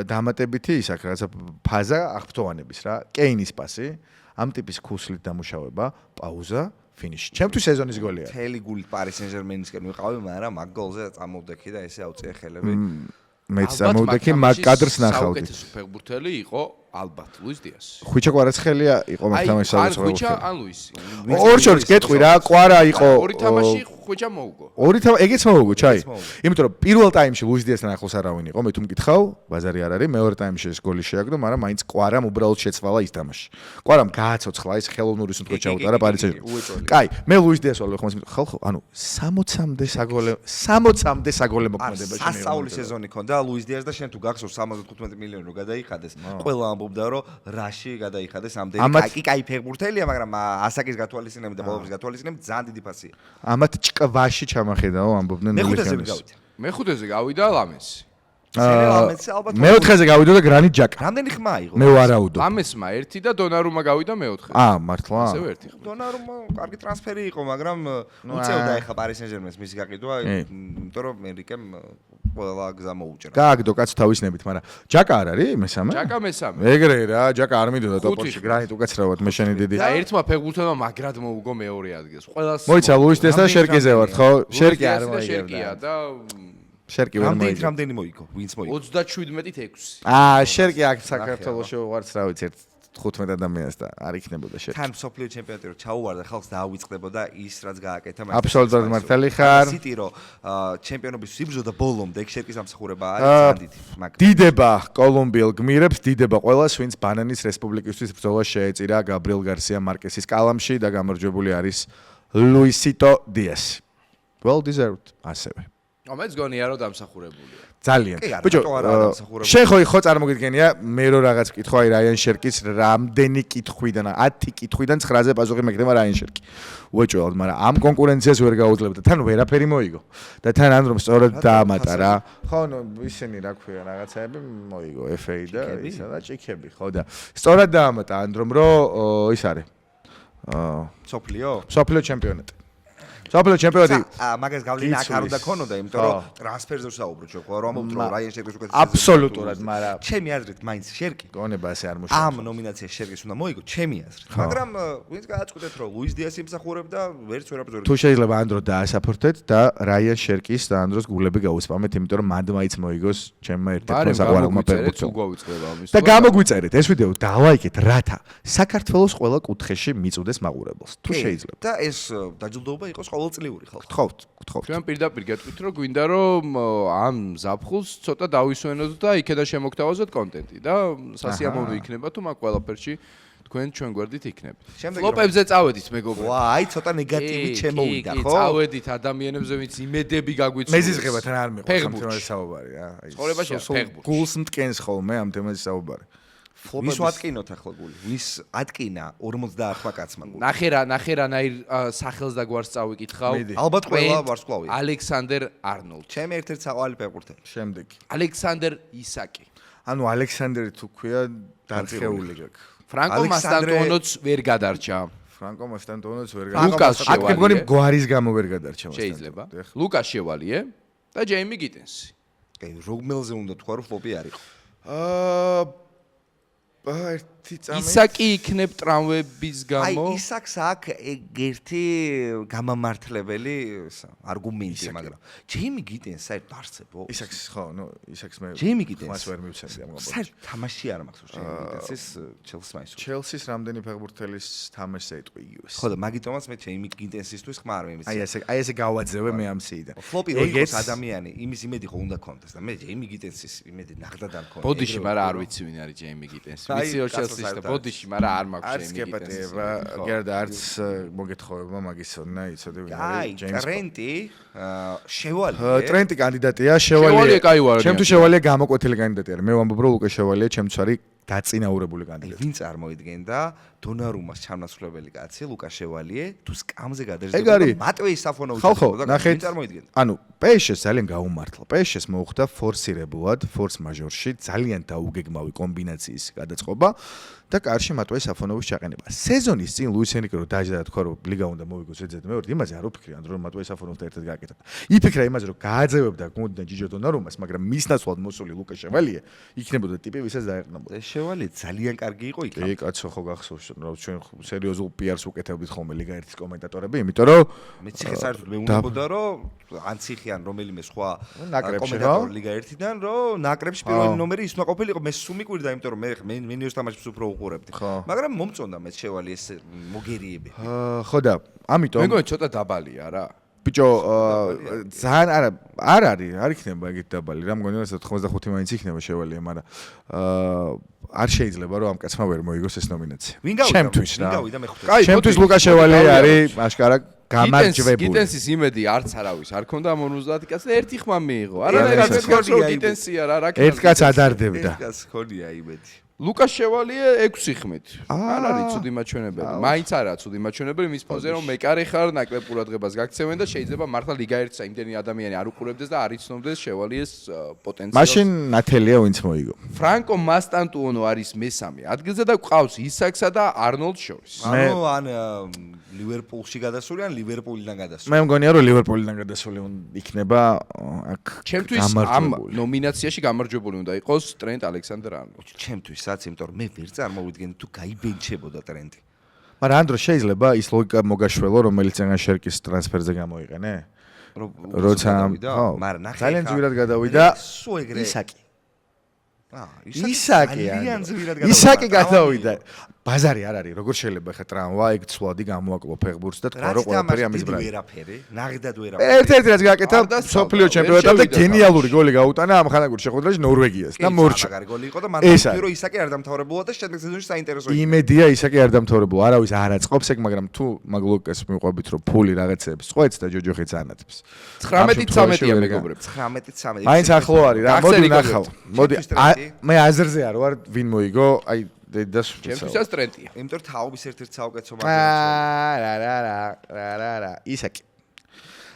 დამატებითი ის აქვს რაღაცა ფაზა აღფრთოვანების რა. კეინის პასი, ამ ტიპის ქუსლით დამუშავება, პაუზა, ფინიში. ჩემთვის სეზონის გოლია. თელი გული პარის სენ-ჟერმენისკენ ვიყავი, მაგრამ მაგ გოლზე წამოვდექი და ესე აუწია ხელები. მეც წამოვდექი, მაგ კადრს ნახავდი. საუკეთესო ფეხბურთელი იყო ალბათ ლუის დიასი. ხვიჩა კვარაცხელია იყო მაგ თამაშს საუბრობ. ხვიჩა ან ლუისი. ორ შორის გეტყვი რა, კვარა იყო. ორი თამაში ხვიჩა მოუგო. ეგეც მოუგო, ჩაი. იმიტომ რომ პირველ ტაიმში ლუის დიასთან ახლოს არავინ იყო, მე თუ მკითხავ, ბაზარი არ არის, მეორე ტაიმში ეს გოლი შეაგდო, მაგრამ მაინც კვარამ უბრალოდ შეცვალა ის თამაში. კვარამ გააცოცხლა ის ხელოვნური სუნთქო ჩაუტარა პარიზში. კაი, მე ლუის დიას ვალე ხომ ხალხო, ანუ 60-მდე საგოლე მოქმედებაში მე. სასწაული სეზონი ქონდა ლუის დიას და შენ თუ გახსოვს 75 მილიონი რო გადაიხადეს, ყველა ამბობდა რომ რაში გადაიხადეს ამდენი კაი ფეხბურთელია, მაგრამ ასაკის გათვალისწინებით და ბოლოს გათვალისწინებით ძალიან დიდი ფასია. ამათ ჭკვაში ჩამახედაო, ამბობდნენ მეხუთეზე გავიდა. მეხუთეზე გავიდა ლამენსი. ალბათ მეოთხეზე გავიდოდა გრანიტ ჯაკა. რამდენი ხმა იყო? მე ვარაუდო. ამესმა ერთი და დონარუმა გავიდა მეოთხე. მართლა? ასევე ერთი ხმა. დონარუმა კარგი ტრანსფერი იყო, მაგრამ უწევდა ეხა პარის სენ-ჟერმენს მისი გაყიდვა, იმიტომ რომ ენრიკემ ყველა გზა მოუჭრა. გააგდო კაცო თავისნებით, მაგრამ ჯაკა არ არის მესამე? ჯაკა მესამე. ეგრე რა, ჯაკა არ მიდოდა ტოპში, გრანიტ უკაცრავად მე შენი დიდი. და ერთმა ფეხბურთელმა მაგრად მოუგო მეორე ადგილს. ყველას მოიცა ლუის დიასთან შერკიზე ვართ, ხო? შერკი არ შერკია მოიგებდა. და შერკი ვერ მოიგო. რამდენი მოიგო? ვინც მოიგო? 37-ით 6. შერკი აქ საქართველოში ვარც რა ვიცი, 15 ადამიანს და არ იქნებოდა შერკი. თან სოფლიო ჩემპიონატი რო ჩაუვარდა ხალხს დაავიწყდებოდა ის რაც გააკეთა აბსოლუტურად მართალი ხარ. სიტი რო ჩემპიონობის იბრძოდა ბოლომდე შერკის ამსახურება არის ანდით მაგრამ დიდება კოლუმბიელ გმირებს, დიდება ყველას, ვინც ბანანის რესპუბლიკისთვის ბრძოლა შეეწირა გაბრიელ გარსია მარკესის კალამში და გამარჯვებული არის ლუისიტო დიასი. Well deserved ასევე. მეც გონია რომ დამსახურებულია. ძალიან. კი, არა, ბიჭო, რატო არა დამსახურებული? შენ ხო წარმოგიდგენია მე რო რაღაც კითხვა აი რაიან შერკის რამდენი კითხვიდან 10 კითხვიდან 9-ზე პასუხი მეკდება რაიან შერკი. უეჭველად, მაგრამ ამ კონკურენციას ვერ გაუძლებდა. თან ვერაფერი მოიგო. და თან ან რომ სწორად დაამატა რა. ხო, ნუ ისინი რა ქვია რაღაცაები მოიგო FA და ისა და ჭიქები, ხო და სწორად დაამატა ან რომ ის არის. სოფლიო? სოფლიო ჩემპიონატი. სოფლიო ჩემპიონატი მაგას გავლენა აქ არ უნდა ქონოდა, იმიტომ რომ ტრანსფერზე ვსაუბრობ ჩვენ ხო, რომ ამოვთრო რაიან შერკის უკეთ. აბსოლუტურად, მაგრამ ჩემი აზრით მაინც შერკი გონება ასე არ მუშაობს. ამ ნომინაციაში შერკის უნდა მოიგო, ჩემი აზრით. მაგრამ ვინც გააწყვეტეთ რომ ლუის დიასი იმსახურებდა, ვერც ვერაფერს ვერ. თუ შეიძლება ანდრო დაასაფორთეთ და რაიან შერკის და ანდროს გულები გაუსპამეთ, იმიტომ რომ მანდ მაინც მოიგოს ჩემმა ერთ-ერთმა საყვარელმა ფეხბურთელმა. და გამოგვიწერეთ ეს ვიდეო, დავაიქეთ რათა საქართველოს ყველა კუთხეში მიწუდეს მაყურებელს. თუ შეიძლება. და ეს დაჯილდოება იყოს ყოველწლიური ხალხი. გთხოვთ. ჩვენ პირდაპირ გეტყვით რომ გვინდა რომ ამ ზაფხულს ცოტა დავისვენოთ და იქედა შემოგთავაზოთ კონტენტი და სასიამოვნო იქნება თუ მაგ ყველაფერში თქვენ ჩვენ გვერდით იქნებით. ფლოპებზე წავედით მეგობრებო. აი ცოტა ნეგატივი ჩემოვიდა ხო? კი, წავედით ადამიანებზე ვინც იმედები გაგვიწევს. მეზიზღებათ არ მიყვარს ამ თემაზე საუბარი რა. ცხოვრებაში ფეხბურთი. გულს მტკენს ხოლმე ამ თემაზე საუბარი. ვის ვატკინოთ ახლა გული? ვის ატკინა 58 კაცმა გული? ნახერანაირ სახელს და გვარს წავიკითხავ. ალბათ ყველა ვარსკვლავია. ალექსანდერ არნოლდი. ჩემი ერთ-ერთი საყვარელი ფეხბურთელი. შემდეგი. ალექსანდერ ისაკი. ანუ ალექსანდერი თუ ქვია დარწეული გაქვს. ფრანკო მასტანტონოც ვერ გადარჩა. ფრანკო მასტანტონოც ვერ ლუკას აქ მეგონი გვარის გამო ვერ გადარჩა მასტანტონო. შეიძლება. ლუკას შევალიე და ჯეიმი გიტენსი. კი, როგმელზე უნდა თქვა რომ ფლოპი არ იყო. ერთი წამი ისაკი იქნებ ტრამვების გამო. აი ისაკს აქ ერთი გამამართლებელი არგუმენტია, მაგრამ ჯეიმი გიტენს საერთოდ არსებო? ისაკს ხო, ნუ ისაკს მე ჯეიმი გიტენს მას ვერ მივცემდი ამ გაბარში. საერთოდ თამაში არ მაქვს ჯეიმი გიტენსის ჩელსის მაისო. ჩელსის რამდენი ფეხბურთელის თამაშს ეტყვი იგივეს. ხო და მაგიტომაც მე ჯეიმი გიტენსისთვის ხმა არ მიმეცე. აი ესე გავაძევე მე ამ სიიდან. ფლოპი რო იყოს ადამიანი, იმის იმედი ხო უნდა კონდეს და მე ჯეიმი გიტენსის იმედი ნახდად არ მქონია. ბოდიში, მაგრამ არ ვიცი ვინ არის ჯეიმი გიტენსი. ვიცი რომ ჩელსის და ბოდიში, მაგრამ არ მაქვს არც გეპატიება, გერდა არც მოგეთხოვება მაგისონა, იცოდე ვინ არის ჯეიმს. ტრენტი შევალია. ტრენტი კანდიდატია, შევალია კაი ვარ. ჩემთვის შევალია გამოკვეთილი კანდიდატი არის. მე ვამბობ რომ ლუკა შევალია ჩემთვის არის დაწინაურებული კანდიდატი. ვინ წარმოიდგენდა დონარუმას ჩამნაცვლებელი კაცი ლუკა შევალიე თუ სკამზე გადაждდება მატვეი საფონოვიჩი ხალხო ნახეთ წარმოიდგენდა. ანუ PSG-ს ძალიან გაუმართლა. PSG-ს მოუხდა ფორსირებულად, ფორს მაჟორში ძალიან დაუგეგმავი კომბინაციის გადაწყობა და კარში მატვეი საფონოვის ჩაყენება. სეზონის წინ ლუის ენრიკე რო დაჯდა და თქვა რომ ლიგა უნდა მოიგოს ეძებდა მეორე, იმაზე არ უფიქრია, რომ მატვეი საფონოვთან ერთად გააკეთა. იფიქრა იმაზე რომ გააძევებდა გუნდიდან ჯიჯო დონარუმას, მაგრამ მის ნაცვლად მოსული ლუკა შევალიე იქნებოდა ტიპი, ვისაც დაეყრდნობა. შევალიე ძალიან კარგი იყო იქ. კი, კაცო ხო გახსოვს რომ ჩვენ სერიოზულ PR-ს უკეთებდით ხოლმე ლიგა 1-ის კომენტატორები, იმიტომ რომ მე ციხე საერთოდ მეუნებოდა რომ ან ციხე ან რომელიმე სხვა კომენტატორი ლიგა 1-დან რომ ნაკრებში პირველი ნომერი ის უნდა ყოფილიყო, მე სულ მიკვირდა, იმიტომ რომ მე მენიოს თამაშს უფრო უყურებდი. მაგრამ მომწონდა მე შევალიე ეს მოგერიები. ხო და ამიტომ მეგონი ცოტა დაბალია რა. ბიჭო ძალიან არ იქნება ეგეთ დაბალი რა მგონი რომ 95 მაინც იქნება შევალიე, მაგრამ არ შეიძლება რომ ამ კაცმა ვერ მოიგოს ეს ნომინაცია. ჩემთვის რა. ჩემთვის ლუკა შევალიე არის აშკარა გამარჯვებული. გიტენსის იმედი არც არავის არ ქონდა ამ 50 კაცს და ერთი ხმა მიიღო. არანაირად გიტენსია რა, რა. ერთ კაც ადარდებდა. ერთ კაც ქონია იმედი. ლუკას შევალიე 6 ხმით. არ არის ცუდი მაჩვენებელი. მაინც არაა ცუდი მაჩვენებელი მის ფონზე რომ მეკარე ხარ ნაკლებ ყურადღებას გაქცევენ და შეიძლება მართლა ლიგა 1-ს იმდენი ადამიანი არ უყურებდეს და არ იცნობდეს შევალიეს პოტენციალს. მაშინ ნათელია ვინც მოიგო. ფრანკო მასტანტუონო არის მესამე ადგილზე და ყავს ისაქსა და არნოლდ შორის. ანუ ან ლივერპულში გადასული ან ლივერპულიდან გადასული. მე მგონია რომ ლივერპულიდან გადასული იქნება აქ. ჩემთვის ამ ნომინაციაში გამარჯვებული უნდა იყოს ტრენტ ალექსანდრ არნოლდი. ჩემთვისაც, იმიტომ რომ მე ვერ წარმოვიდგენდი თუ გაიბენჩებოდა ტრენდი. მაგრამ ანდრო შეიძლება ის ლოგიკა მოგაშველო რომელიც წენა შერკის ტრანსფერზე გამოიყენე? როცა მაგრამ ნახე ძალიან ძვირად გადავიდა სულ ეგრე ისაკი. ისაკი ისაკი გადავიდა. ბაზარი არ არის, როგორ შეიძლება ხა ტრამვა ეგ ცვლადი გამოაკლო ფეხბურთს და თქვა რომ ყველაფერი ამის ბრალი. ვერაფერი, ნაღდად ვერაფერი. ერთ-ერთი რაც გააკეთა სოფლიო ჩემპიონატად და გენიალური გოლი გაუტანა ამ ხანაგურ შეხვედრაში ნორვეგიას და მორჩა. მაგარი გოლი იყო და მანდ რომ ისაკი არ დამთავრებულა და შემდეგ სეზონში საინტერესო იყო. იმედია ისაკი არ დამთავრებულა, არავის არ აწყობს ეგ, მაგრამ თუ მაგლოკეს მიყვებით რომ ფული რაღაცებს წყვეტს და ჯოჯოხიც ანათებს. 19-13-ია მეგობრებს. 19-13. მაინც ახლო არის რა, მოდი ნახავ. მოდი მე აზერზე არ ვარ ვინ მოიგო, აი და ჩემთვისაც ტრენტია. იმიტომ რომ თაობის ერთ-ერთი საუკეთესო მაგალითია. რა ისაკი.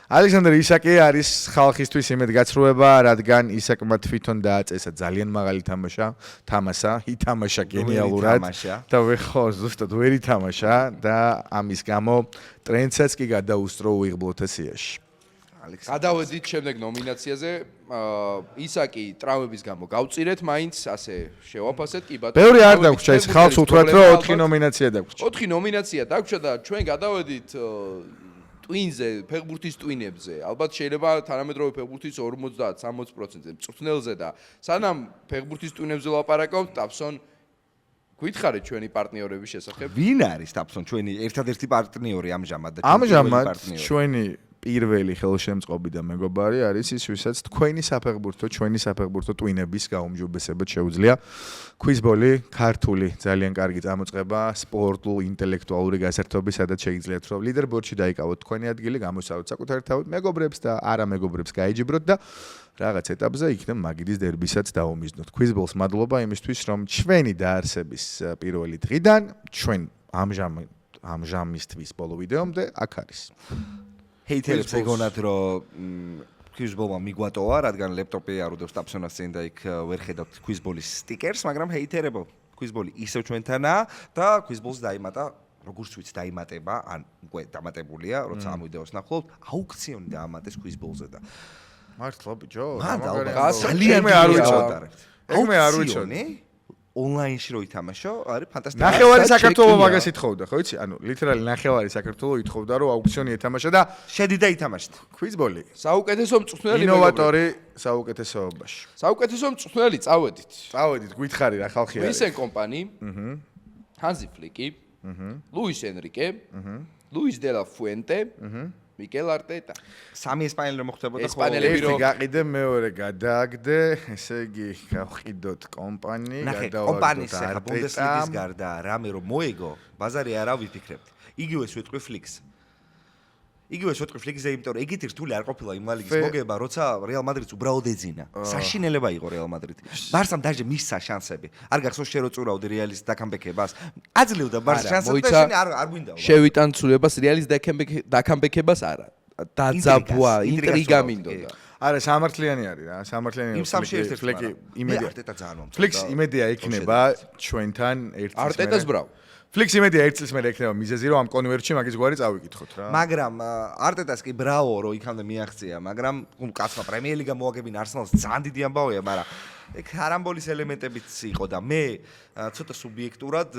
ალექსანდრ ისაკი არის ხალხისთვის იმედგაცრუება, რადგან ისაკმა თვითონ დააწესა ძალიან მაღალი თამაშა, ითამაშა გენიალურად და ხო, ზუსტად ვერ ითამაშა და ამის გამო ტრენტსაც კი გადაუსწრო უიღბლოთა სიაში. გადავედით შემდეგ ნომინაციაზე. ისაკი ტრავმების გამო გავწირეთ, მაინც ასე შევაფასეთ კი ბატონო. ბევრი არ დაგვრჩა ის ხალხს უთხრათ რომ 4 ნომინაცია დაგვრჩა. 4 ნომინაცია დაგვრჩა და ჩვენ გადავედით ტვინზე, ფეხბურთის ტვინებზე. ალბათ შეიძლება თანამედროვე ფეხბურთის 50-60%-ზე მწვრთნელზე და სანამ ფეხბურთის ტვინებზე ლაპარაკობთ, ტაფსონ გითხარით ჩვენი პარტნიორების შესახებ. ვინ არის ტაფსონ ჩვენი ერთადერთი პარტნიორი ამჟამად და ამჟამად ჩვენი პირველი ხელშემწყობი და მეგობარი არის ის, ვისაც თქვენი საფეხბურთო ტვინების გაუმჯობესება შეუძლია. Quizball, ქართული ძალიან კარგი წამოწყება, სპორტულ, ინტელექტუალური გასართობი, სადაც შეიძლიათ რომ ლიდერბორდში დაიკავოთ თქვენი ადგილი, გამოსავოთ საკუთარ თავად მეგობრებს და არა მეგობრებს გაიჯიბროთ და რაღაც ეტაპზე იქნებ მაგიდის დერბისაც დაუმიზნოთ. Quizball-ს მადლობა იმისთვის, რომ ჩვენი დაარსების პირველი დღიდან ჩვენ ამჟამისთვის ბოლო ვიდეომდე აქ არის. ჰეითერებს ეგონათ რომ Quizball-მა მიგვატოვა, რადგან ლეპტოპი არ უდევს ტაფსონას წინ და იქ ვერ ხედავთ Quizball-ის სტიკერს, მაგრამ ჰეითერებო, Quizball-ი ისევ ჩვენთანაა და Quizball-ს დაიმატა, როგორც ვიცი, დაიმატება, ან უკვე დამატებულია, როცა ამ ვიდეოს ნახულობთ, აუქციონი დაამატეს Quizball-ზე და მართლა ბიჭო, ძალიან არ ვიცოდარეთ. ეგ მე არ ვიცოდი. ონლაინში რო ითამაშო, არის ფანტასტიკური. ნახევარი საქართველო მაგას ითხოვდა, ხო იცი? ანუ ლიტერალი ნახევარი საქართველო ითხოვდა, რომ აუქციონი ეთამაშა და შედი და ითამაშეთ. Quizball-ი. საუკეთესო მწვრთნელი ინოვატორი საუკეთესოობაში. საუკეთესო მწვრთნელი წავედით. წავედით, გითხარი რა ხალხი არის. ვისენ კომპანი. ჰანზი ფლიკი. ლუის ენრიკე. ლუის დე ლა ფუენტე. მიკელ არტეტა. სამი ესპანელი რომ ხდებოდა ხო? ესპანელები რომ გაყიდე, მეორე გადააგდე, ესე იგი, გავყიდოთ კომპანი, გადავარდოთ კომპანის ახლა ბუნდესლიგის გარდა რამე რომ მოეგო, ბაზარი არა ვიფიქრებთ. იგივეს ვიტყვი ფლიქს. იგივეს ვიტყვი ფლიქზე, იმიტომ რომ ეგეთი რთული არ ყოფილა იმ ლიგის მოგება, როცა რეალ მადრიდს უბრალოდ ეძინა. საშინელება იყო რეალ მადრიდი. ბარსამ დაჟე მისცა შანსები. არ გახსოვს შე რო წურავდი რეალის დაკამბეკებას. აძლევდა ბარსა შანსებს და შენ არ გვინდა. შევიტან ცულებას რეალის დაკამბეკებას არა. დაძაბვა, ინტრიგა მინდოდა. არა, სამართლიანი არის რა, სამართლიანი. იმ სამში ერთ-ერთი ფლიკი იმედია. არტეტა ძალიან მომწონდა. ფლიქს იმედია იქნება ჩვენთან ერთ წელს. არტეტას ბრავ. ფლიქს იმედია ერთ წელს მერე ექნება მიზეზი რომ ამ კონვერტში მაგის გვარი წავიკითხოთ რა. მაგრამ არტეტას კი ბრავო რომ იქამდე მიაღწია, მაგრამ კაცმა პრემიერლიგა მოაგებინა არსენალს ძალიან დიდი ამბავია, მაგრამ ეგ არამბოლის ელემენტებიც იყო და მე ცოტა სუბიექტურად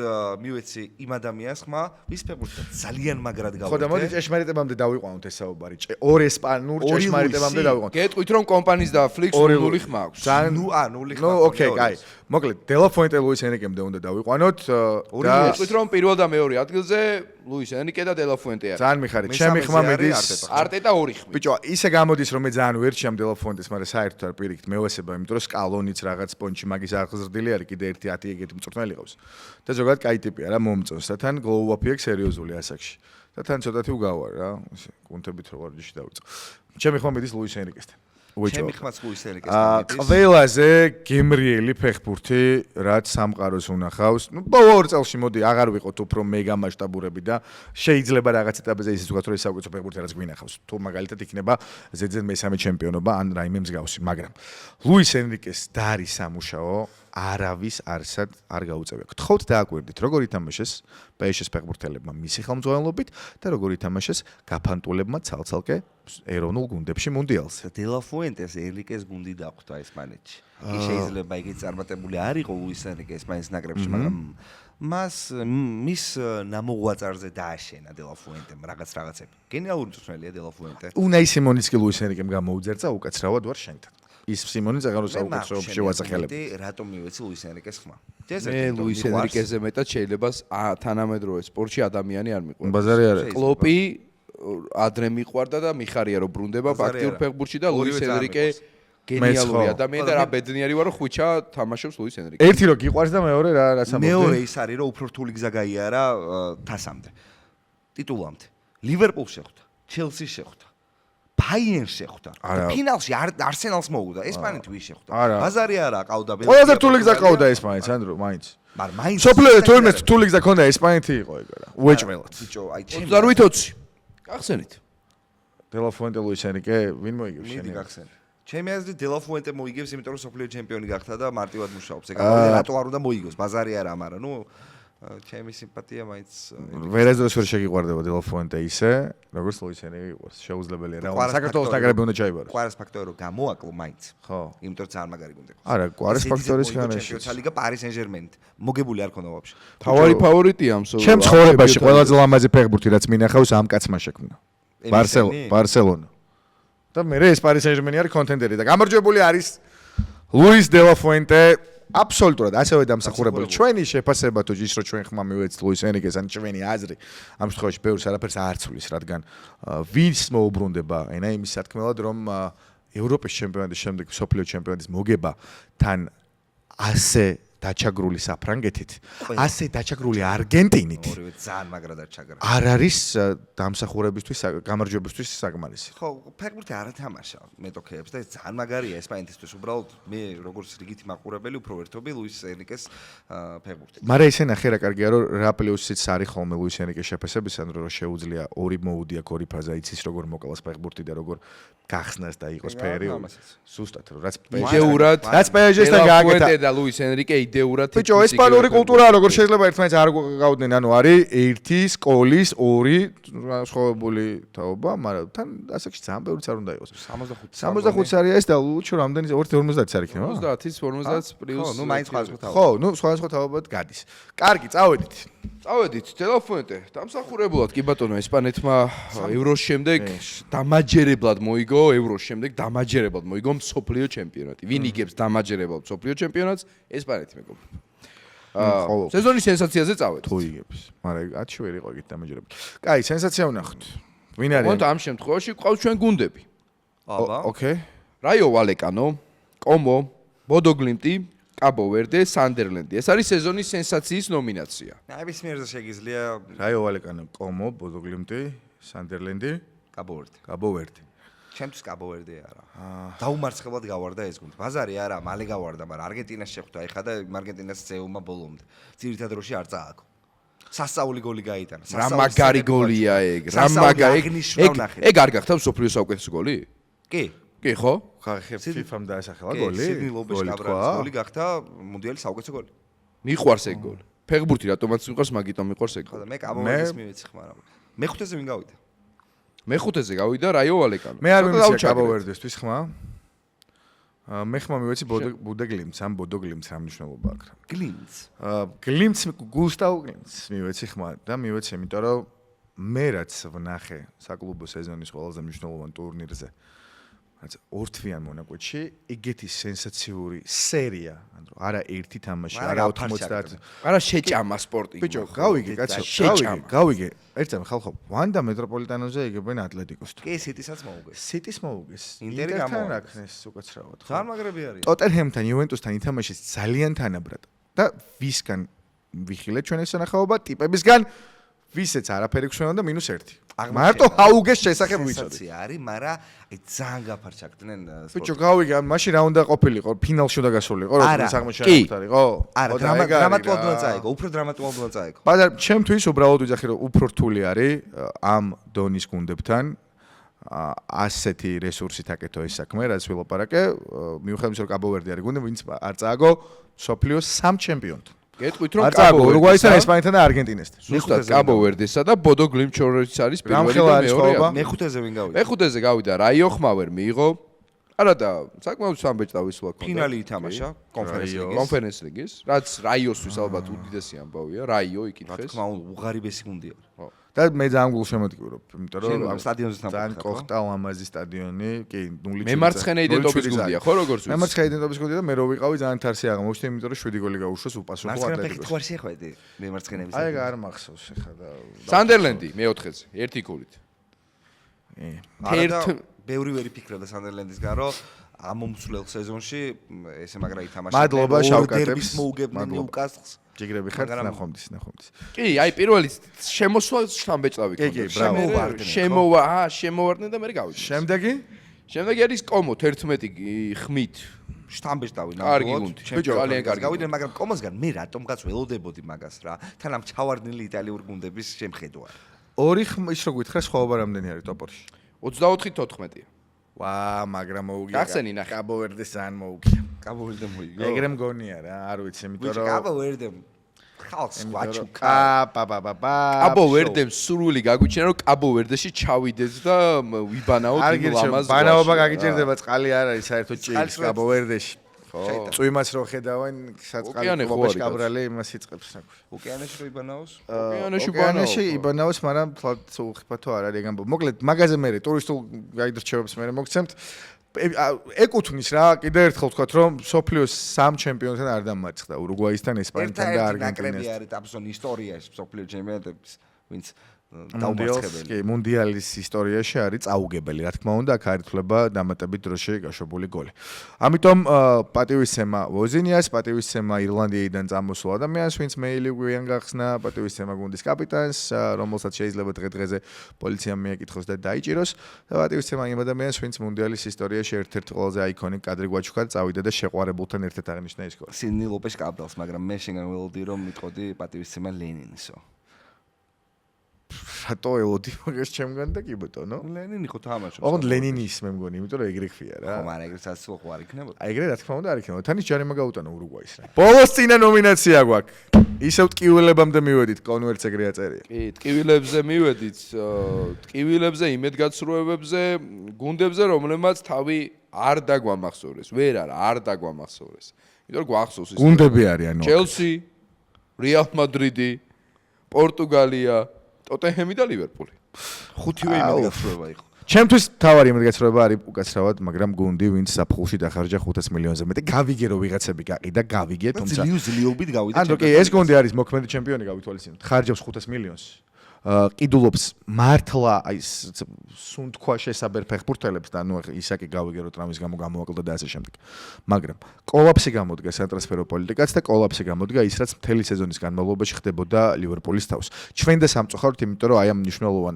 მივეცი იმ ადამიანს ხმა, ვის ფეხბურთს ძალიან მაგრად გავაკეთე. ხო და მოდი ჭეშმარიტებამდე დავიყვანოთ ეს საუბარი. ორ ესპანურ ჭეშმარიტებამდე დავიყვანოთ. გეტყვით რომ კომპანიის და ფლიქს ნული ხმა აქვს. ნული ხმა. ნუ ოკეი, კაი. მოკლედ, დელაფონტე ლუის ენრიკემდე უნდა დავიყვანოთ და გეტყვით რომ პირველ და მეორე ადგილზე ლუის ენრიკე და დელაფონტე არის. ძალიან მიხარით. ჩემი ხმა მედის არტეტა 2 ხმით. ბიჭო, ისე გამოდის რომ მე ძალიან ვერ ჩემ დელაფონტეს, მაგრამ საერთოდ არ პირიქით მევასება, იმიტომ რომ სკალონიც რაღაც პონჩი მაგის აღზრდილი არის, კიდე 1-10 ეგეთი მწვრთნელი ყავს. და ზოგადად კაი ტიპია რა, მომწონს და თან გლოუაპი აქვს სერიოზული ასაკში. და თან ცოტათი უგავარ რა, ისე კუნთებით რო ვარჯიში დავიწყო. ჩემი ხმა მედის ლუის ენრიკესთან. ჩემი ხმაც ლუის ენრიკეს გამიდის. ყველაზე გემრიელი ფეხბურთი, რაც სამყაროს უნახავს. ნუ ბოლო 2 წელში მოდი აღარ ვიყოთ უფრო მეგა მასშტაბურები და შეიძლება რაღაც ეტაპზე ისიც ვთქვათ, რომ ეს საუკეთესო ფეხბურთი რაც გვინახავს. თუ მაგალითად იქნება ზედზედ მესამე ჩემპიონობა ან რაიმე მსგავსი, მაგრამ ლუის ენრიკეს დარის სამუშაო არავის არსად არ გაუწევია. გთხოვთ დააკვირდით, როგორ ითამაშეს PSG-ს ფეხბურთელებმა მისი ხელმძღვანელობით და როგორ ითამაშეს გაფანტულებმა ცალ-ცალკე ეროვნულ გუნდებში მუნდიალს. De La Fuentes ენრიკეს გუნდი დახვდა ესპანეთში. ის შეიძლება იგი წარმატებული არ იყო ლუის ენრიკე ესპანეთის ნაკრებში, მაგრამ მის ნამოღვაწარზე დააშენა De La Fuente-მ რაღაცები. გენიალური წვრთნელია De La Fuente. უნაი სიმონიც კი ლუის ენრიკემ გამოუძერცა უკაცრავად ვარ შენთან. ის სიმონი ზაღაროს საუკეთესოებში ვაწახელებ. რატომ მივეცი ლუის ენრიკეს ხმა? მე ლუის ენრიკეზე მეტად შეიძლება თანამედროვე სპორტში ადამიანი არ მიყვარს. ბაზარი არა. კლოპი ადრე მიყვარდა და მიხარია რომ ბრუნდება აქტიურ ფეხბურთში და ლუის ენრიკე გენიალური ადამიანი და რა ბედნიერი ვარ რომ ხვიჩა თამაშობს ლუის ენრიკე. ერთი რო გიყვარს და მეორე რაც ამბობდი. მეორე ის არის რომ უფრო რთული გზა გაიარა თასამდე. ტიტულამდე. ლივერპულს შეხვდა, ჩელსის შეხვდა. ბაიერნს შეხვდა. ფინალში არსენალს მოუგდა. ესპანეთი ვის შეხვდა? ბაზარი არა ყავდა. ყველაზე რთული გზა ყავდა ესპანეთს, ანდრო, მაინც. მაგრამ მაინც სოფლიო თურმე რთული გზა ქონდა ესპანეთი იყო ეგ რა. უეჭველად. ბიჭო, აი 28-20. გახსენით. De La Fuente ლუის ენრიკე ვინ მოიგებს შენ? მიდი გახსენე. ჩემი აზრით De La Fuente მოიგებს, იმიტომ რომ სოფლიო ჩემპიონი გახდა და მარტივად მუშაობს. ეგ ამაზე რატო არ უნდა მოიგოს? ბაზარი არა, მაგრამ ნუ ჩემი სიმპათია მაინც ვერასდროს ვერ შეგიყვარდება De La Fuente ისე, როგორც ლუის ენრიკე იყოს. შეუძლებელია რა. საქართველოს ნაკრები უნდა ჩაიბაროს. ყვარეს ფაქტორი რომ გამოაკლო მაინც. ხო. იმიტომ რომ ძალიან მაგარი გუნდი. არა, ყვარეს ფაქტორის განაში. ჩემპიონთა ლიგა პარის სენ-ჟერმენით. მოგებული არ ქონდა ვაფშე. თავარი ფავორიტია ამ სულ. ჩემ ცხოვრებაში ყველაზე ლამაზი ფეხბურთი რაც მინახავს ამ კაცმა შექმნა. ბარსელონა. და მე ეს პარის სენ-ჟერმენი არის კონტენდერი და გამარჯვებული არის ლუის De La Fuente. აბსოლუტურად ასევე დამსახურებული. ჩვენი შეფასება თუ ის რომ ჩვენ ხმა მივეცით ლუის ენრიკეს ან ჩვენი აზრი ამ შემთხვევაში ბევრს არაფერს არ ცვლის, რადგან ვის მოუბრუნდება ენა იმის სათქმელად რომ ევროპის ჩემპიონატის შემდეგ სოფლიო ჩემპიონატის მოგება თან ასე დაჩაგრული საფრანგეთით, ასე დაჩაგრული არგენტინით. ორივე ძალიან მაგრა დაჩაგრა. არ არის დამსახურებისთვის, გამარჯვებისთვის საკმარისი. ხო, ფეხბურთი არ ათამაშა მეტოქეებს და ეს ძალიან მაგარია ესპანეთისთვის. უბრალოდ მე როგორც რიგითი მაყურებელი უფრო ვერთობი ლუის ენრიკეს ფეხბურთით. მაგრამ ისე ნახე რა კარგია რომ რა პლუსიც არის ხოლმე ლუის ენრიკეს შეფასებისან რომ შეუძლია ორი მოუდია ორი ფაზა იცის როგორ მოკლას ფეხბურთი და როგორ გახსნას და იყოს ფერი. ზუსტად რომ რაც იდეურად რაც PSG-სთან გააკეთა და ლუის ენრიკე იდეურად ბიჭო ესპანური კულტურა როგორ შეიძლება ერთმანეთს არ გავდნენ ანუ არის ერთი სკოლის ორი განსხვავებული თაობა მაგრამ თან ასაკში ძალიან ბევრიც არ უნდა იყოს 65 არის ეს და ლუჩო რამდენი 50 არ იქნება 50-ის 50 პლუს ხო ნუ მაინც სხვადასხვა თაობა ხო ნუ სხვადასხვა თაობად გადის კარგი წავედით De La Fuente დამსახურებულად კი ბატონო ესპანეთმა ევროს შემდეგ დამაჯერებლად მოიგო ევროს შემდეგ დამაჯერებლად მოიგო მსოფლიო ჩემპიონატი ვინ იგებს დამაჯერებლად მსოფლიო ჩემპიონატს ესპანეთი მეგობრებო სეზონის სენსაციაზე წავედით თუ იგებს მაგრამ 10 ვერ იყო იქით დამაჯერებლად კაი სენსაცია ვნახოთ ვინ არის მოდით ამ შემთხვევაში ყავს ჩვენ გუნდები აბა ოკეი რაიო ვალეკანო კომო ბოდოგლიმტი კაბო ვერდე, სანდერლენდი. ეს არის სეზონის სენსაციის ნომინაცია. ნებისმიერზე შეგიძლია რაიო ვალეკანო, კომო, ბოდოგლიმტი, სანდერლენდი, კაბო ვერდე. ჩემთვის კაბო ვერდე არა. დაუმარცხებლად გავარდა ეს გუნდი. ბაზარი არა, მალე გავარდა, მაგრამ არგენტინას შეხვდა ეხა და არგენტინას წეულმა ბოლომდე. ძირითად როში არ წააგო. სასწაული გოლი გაიტანა. რა მაგარი გოლია ეგ. რა მაგარი ეგ არ გახდა მსოფლიოს საუკეთესო გოლი? კი. კი ხო? FIFA-მ დაასახელა გოლი. სიდნი ლობეშ კაბრალის გოლი გახდა მუნდიალის საუკეთესო გოლი. მიყვარს ეგ გოლი. ფეხბურთი რატომაც მიყვარს, მაგიტომ მიყვარს ეგ გოლი. ხო და მე კაბოვერდეს მივეცი ხმა რა. მეხუთეზე ვინ გავიდა? მეხუთეზე გავიდა რაიო ვალეკანო. მე არ მიმეცია კაბოვერდესთვის ხმა. მე ხმა მივეცი ბოდოგლიმს, ამ ბოდოგლიმს რა მნიშვნელობა აქვს რა. გლიმც. გლიმც გუსტავ გლიმც მივეცი ხმა და მივეცი იმიტომ რომ მე რაც ვნახე საკლუბო სეზონის ყველაზე მნიშვნელოვან ტურნირზე რაც ორთვიან მონაკვეთში იგეთი სენსაციური სერია, ანუ არა ერთი თამაში, არა 90. არა შეჭამა სპორტი. ბიჭო, გავიგე, კაცო, გავიგე. ერთამ ხალხო, ვანდა მეტროპოლიტანოზე იგებენ ატლეტიკოსთან. კი, სიტისაც მოუგეს. სიტის მოუგეს. ინტერი გამოვიდა. აქნეს უკაცრავად. ძალიან მაგრები არის. ტოტენჰემთან, იუვენტუსთან ითამაშეს ძალიან თანაბრად და ვისგან ვიხილეთ ჩვენ ეს სანახაობა ტიპებისგან ვისაც არაფერი გვშვენა და -1. მარტო ჰაუგეს შესახებ ვიცოდი. სენსაცია არის, მაგრამ აი ძალიან გაფარჩაკდნენ ბიჭო, გავიგე, მაშინ რა უნდა ყოფილიყო? ფინალში უნდა გასულიყო, როგორც აღმოჩენა ხარიყო? არა, დრამატულად უნდა წაიგო, უფრო დრამატულად უნდა წაიგო. მაგრამ ჩემთვის უბრალოდ ვიძახი რომ უფრო რთული არის ამ დონის გუნდებთან ასეთი რესურსით აკეთო ეს საქმე, რაც ვილაპარაკე, მიუხედავად იმისა, რომ კაბო-ვერდი არის გუნდი, ვინც არ წააგო სოფლიოს 3 ჩემპიონთან. გეტყვით რომ ურუგვაისთან, ესპანეთთან და არგენტინესთან. ზუსტად კაბო-ვერდესა და ბოდო გლიმ შორის არის პირველი და მეორე. მეხუთეზე ვინ გავიდა? მეხუთეზე გავიდა რაიო ხმავერ მიიღო. არა და საკმაოდ სამბეჭდა ვისვა ქონდა. ფინალი ითამაშა კონფერენს ლიგის, რაც რაიოსთვის ალბათ უდიდესი ამბავია, რაიო იკითხეს. თქმა უნდა, უღარიბესი გუნდია. ხო. და მე ძალიან გულშემატკივრობ, იმიტომ რომ ამ სტადიონზე ძალიან კოხტა ლამაზი სტადიონი, კი, 0-ში. მემარცხენე იდენტობის გუნდია, ხო როგორც ვიცი? მემარცხენე იდენტობის გუნდია და მე რო ვიყავი ძალიან თარსი აღმოჩნდა, იმიტომ რომ 7 გოლი გაუშვეს უპასუხო ატლეტიკოს. მარცხენა ფეხით შეხვედი მემარცხენეების. აი არ მახსოვს ეხლა და სანდერლენდი მეოთხეზე, ერთი გოლით. ბევრი ვერი ფიქრობდა სანდერლენდისგან, რომ ამ მომსვლელ სეზონში ესე მაგრა ითამაშა. მადლობა შავკატებს. დერბის მოუგებდნენ ნიუკასლს. ჯიგრები ხართ ნახომდის. კი, აი პირველი შემოსვლა შთამბეჭდავი ქონდა. შემოვარდნენ და მე გავიდნენ. შემდეგი არის კომო 11 ხმით. შთამბეჭდავი კარგი გუნდი. ძალიან კარგი. გავიდნენ, მაგრამ კომოსგან მე რატომღაც ველოდებოდი მაგას რა. თან ამ ჩავარდნილი იტალიური გუნდების შემხედვა. ორი ის რო გითხრა სხვაობა რამდენი არის ტოპორში? 24-14-ია. ვა, მაგრამ მოუგია. გახსენი ნახე. კაბო-ვერდეს ძალიან მოუგია. კაბო-ვერდე მოიგო. ეგრე მგონია რა, არ ვიცი, იმიტომ რომ კაბო-ვერდე ხალხს ვაჩუკა. კაბო-ვერდემ სურვილი გაგვიჩინა რომ კაბო-ვერდეში ჩავიდეს და ვიბანაოთ იმ ლამაზ. ბანაობა გაგიჭირდება, წყალი არ არის საერთოდ ჭირის კაბო-ვერდეში. ხო. წვიმას რო ხედავენ, საწყალი კლუბაში კაბრალი იმას იწყებს საქმე. ოკეანეში რო იბანაოს? ოკეანეში იბანაოს, მაგრამ უხიფათო არ არის ეგ ამბო. მოკლედ, მაგაზე მე ტურისტულ გაიდრჩევებს მე მოგცემთ. ეკუთვნის რა, კიდევ ერთხელ ვთქვათ, რომ სოფლიოს 3 ჩემპიონთან არ დამარცხდა, ურუგვაისთან, ესპანეთთან და არგენტინასთან. ნაკრები არის აბსოლუტ ისტორიაში სოფლიო ჩემპიონატების, ვინც დაუმარცხებელი. მუნდიალის ისტორიაში არის წაუგებელი, რა თქმა უნდა, აქ არ ითვლება დამატებით დროში გაშვებული გოლი. ამიტომ პატივისცემა ვოზინიას, პატივისცემა ირლანდიიდან წამოსულ ადამიანს, ვინც მეილი გვიან გახსნა, პატივისცემა გუნდის კაპიტანს, რომელსაც შეიძლება დღე-დღეზე პოლიციამ მიაკითხოს და დაიჭიროს, და პატივისცემა იმ ადამიანს, ვინც მუნდიალის ისტორიაში ერთ-ერთი ყველაზე აიკონიკ კადრი გვაჩუქა, წავიდა და შეყვარებულთან ერთად აღნიშნა ის გოლი. სიდნი ლოპეს კაპდალს, მაგრამ მე შეგან ველოდი რომ მიტყოდი პატივისცემა ლენინისო. რატო ელოდი მაგას ჩემგან და კი ბატონო? ლენინი ხო თამაშობს. ოღონდ ლენინის მე მგონი, იმიტომ რომ ეგრე ხფია რა. ხო, მაგრამ ეგრე საცილო ხო არ იქნებოდა. ეგრე რა თქმა უნდა არ იქნება. თან ის ჯარიმა გაუტანა ურუგვაის რა. ბოლოს წინა ნომინაცია გვაქვს. ისევ ტკივილებამდე მივედით, კონვერტს ეგრე აწერია. კი, ტკივილებზე მივედით, ტკივილებზე, იმედგაცრუებებზე, გუნდებზე, რომლებმაც თავი არ დაგვამახსოვრეს. ვერ არ დაგვამახსოვრეს. იმიტომ რომ გვახსოვს ის გუნდები არიან. ჩელსი, რეალ მადრიდი, პორტუგალია, ტოტენჰემი და ლივერპული. ხუთივე იმედგაცრუება იყო. ჩემთვის თავარი იმედგაცრუება არის უკაცრავად, მაგრამ გუნდი, ვინც საფხულში დახარჯა 500 მილიონზე მეტი, გავიგე რომ ვიღაცები გაყიდა, გავიგე, თუმცა ლიუბით გავიდა. ანუ კი, ეს გუნდი არის მოქმედი ჩემპიონი გავითვალისწინოთ. ხარჯავს 500 მილიონს. ყიდულობს მართლა აი სუნთქვა შესაბერ ფეხბურთელებს და ნუ ისაკი გავიგე რომ ტრამვის გამო გამოაკლდა და ასე შემდეგ. მაგრამ კოლაფსი გამოდგა სატრანსფერო პოლიტიკაც და კოლაფსი გამოდგა ის რაც მთელი სეზონის განმავლობაში ხდებოდა ლივერპულის თავს. ჩვენ და სამწუხაროდ, იმიტომ რომ აი ამ მნიშვნელოვან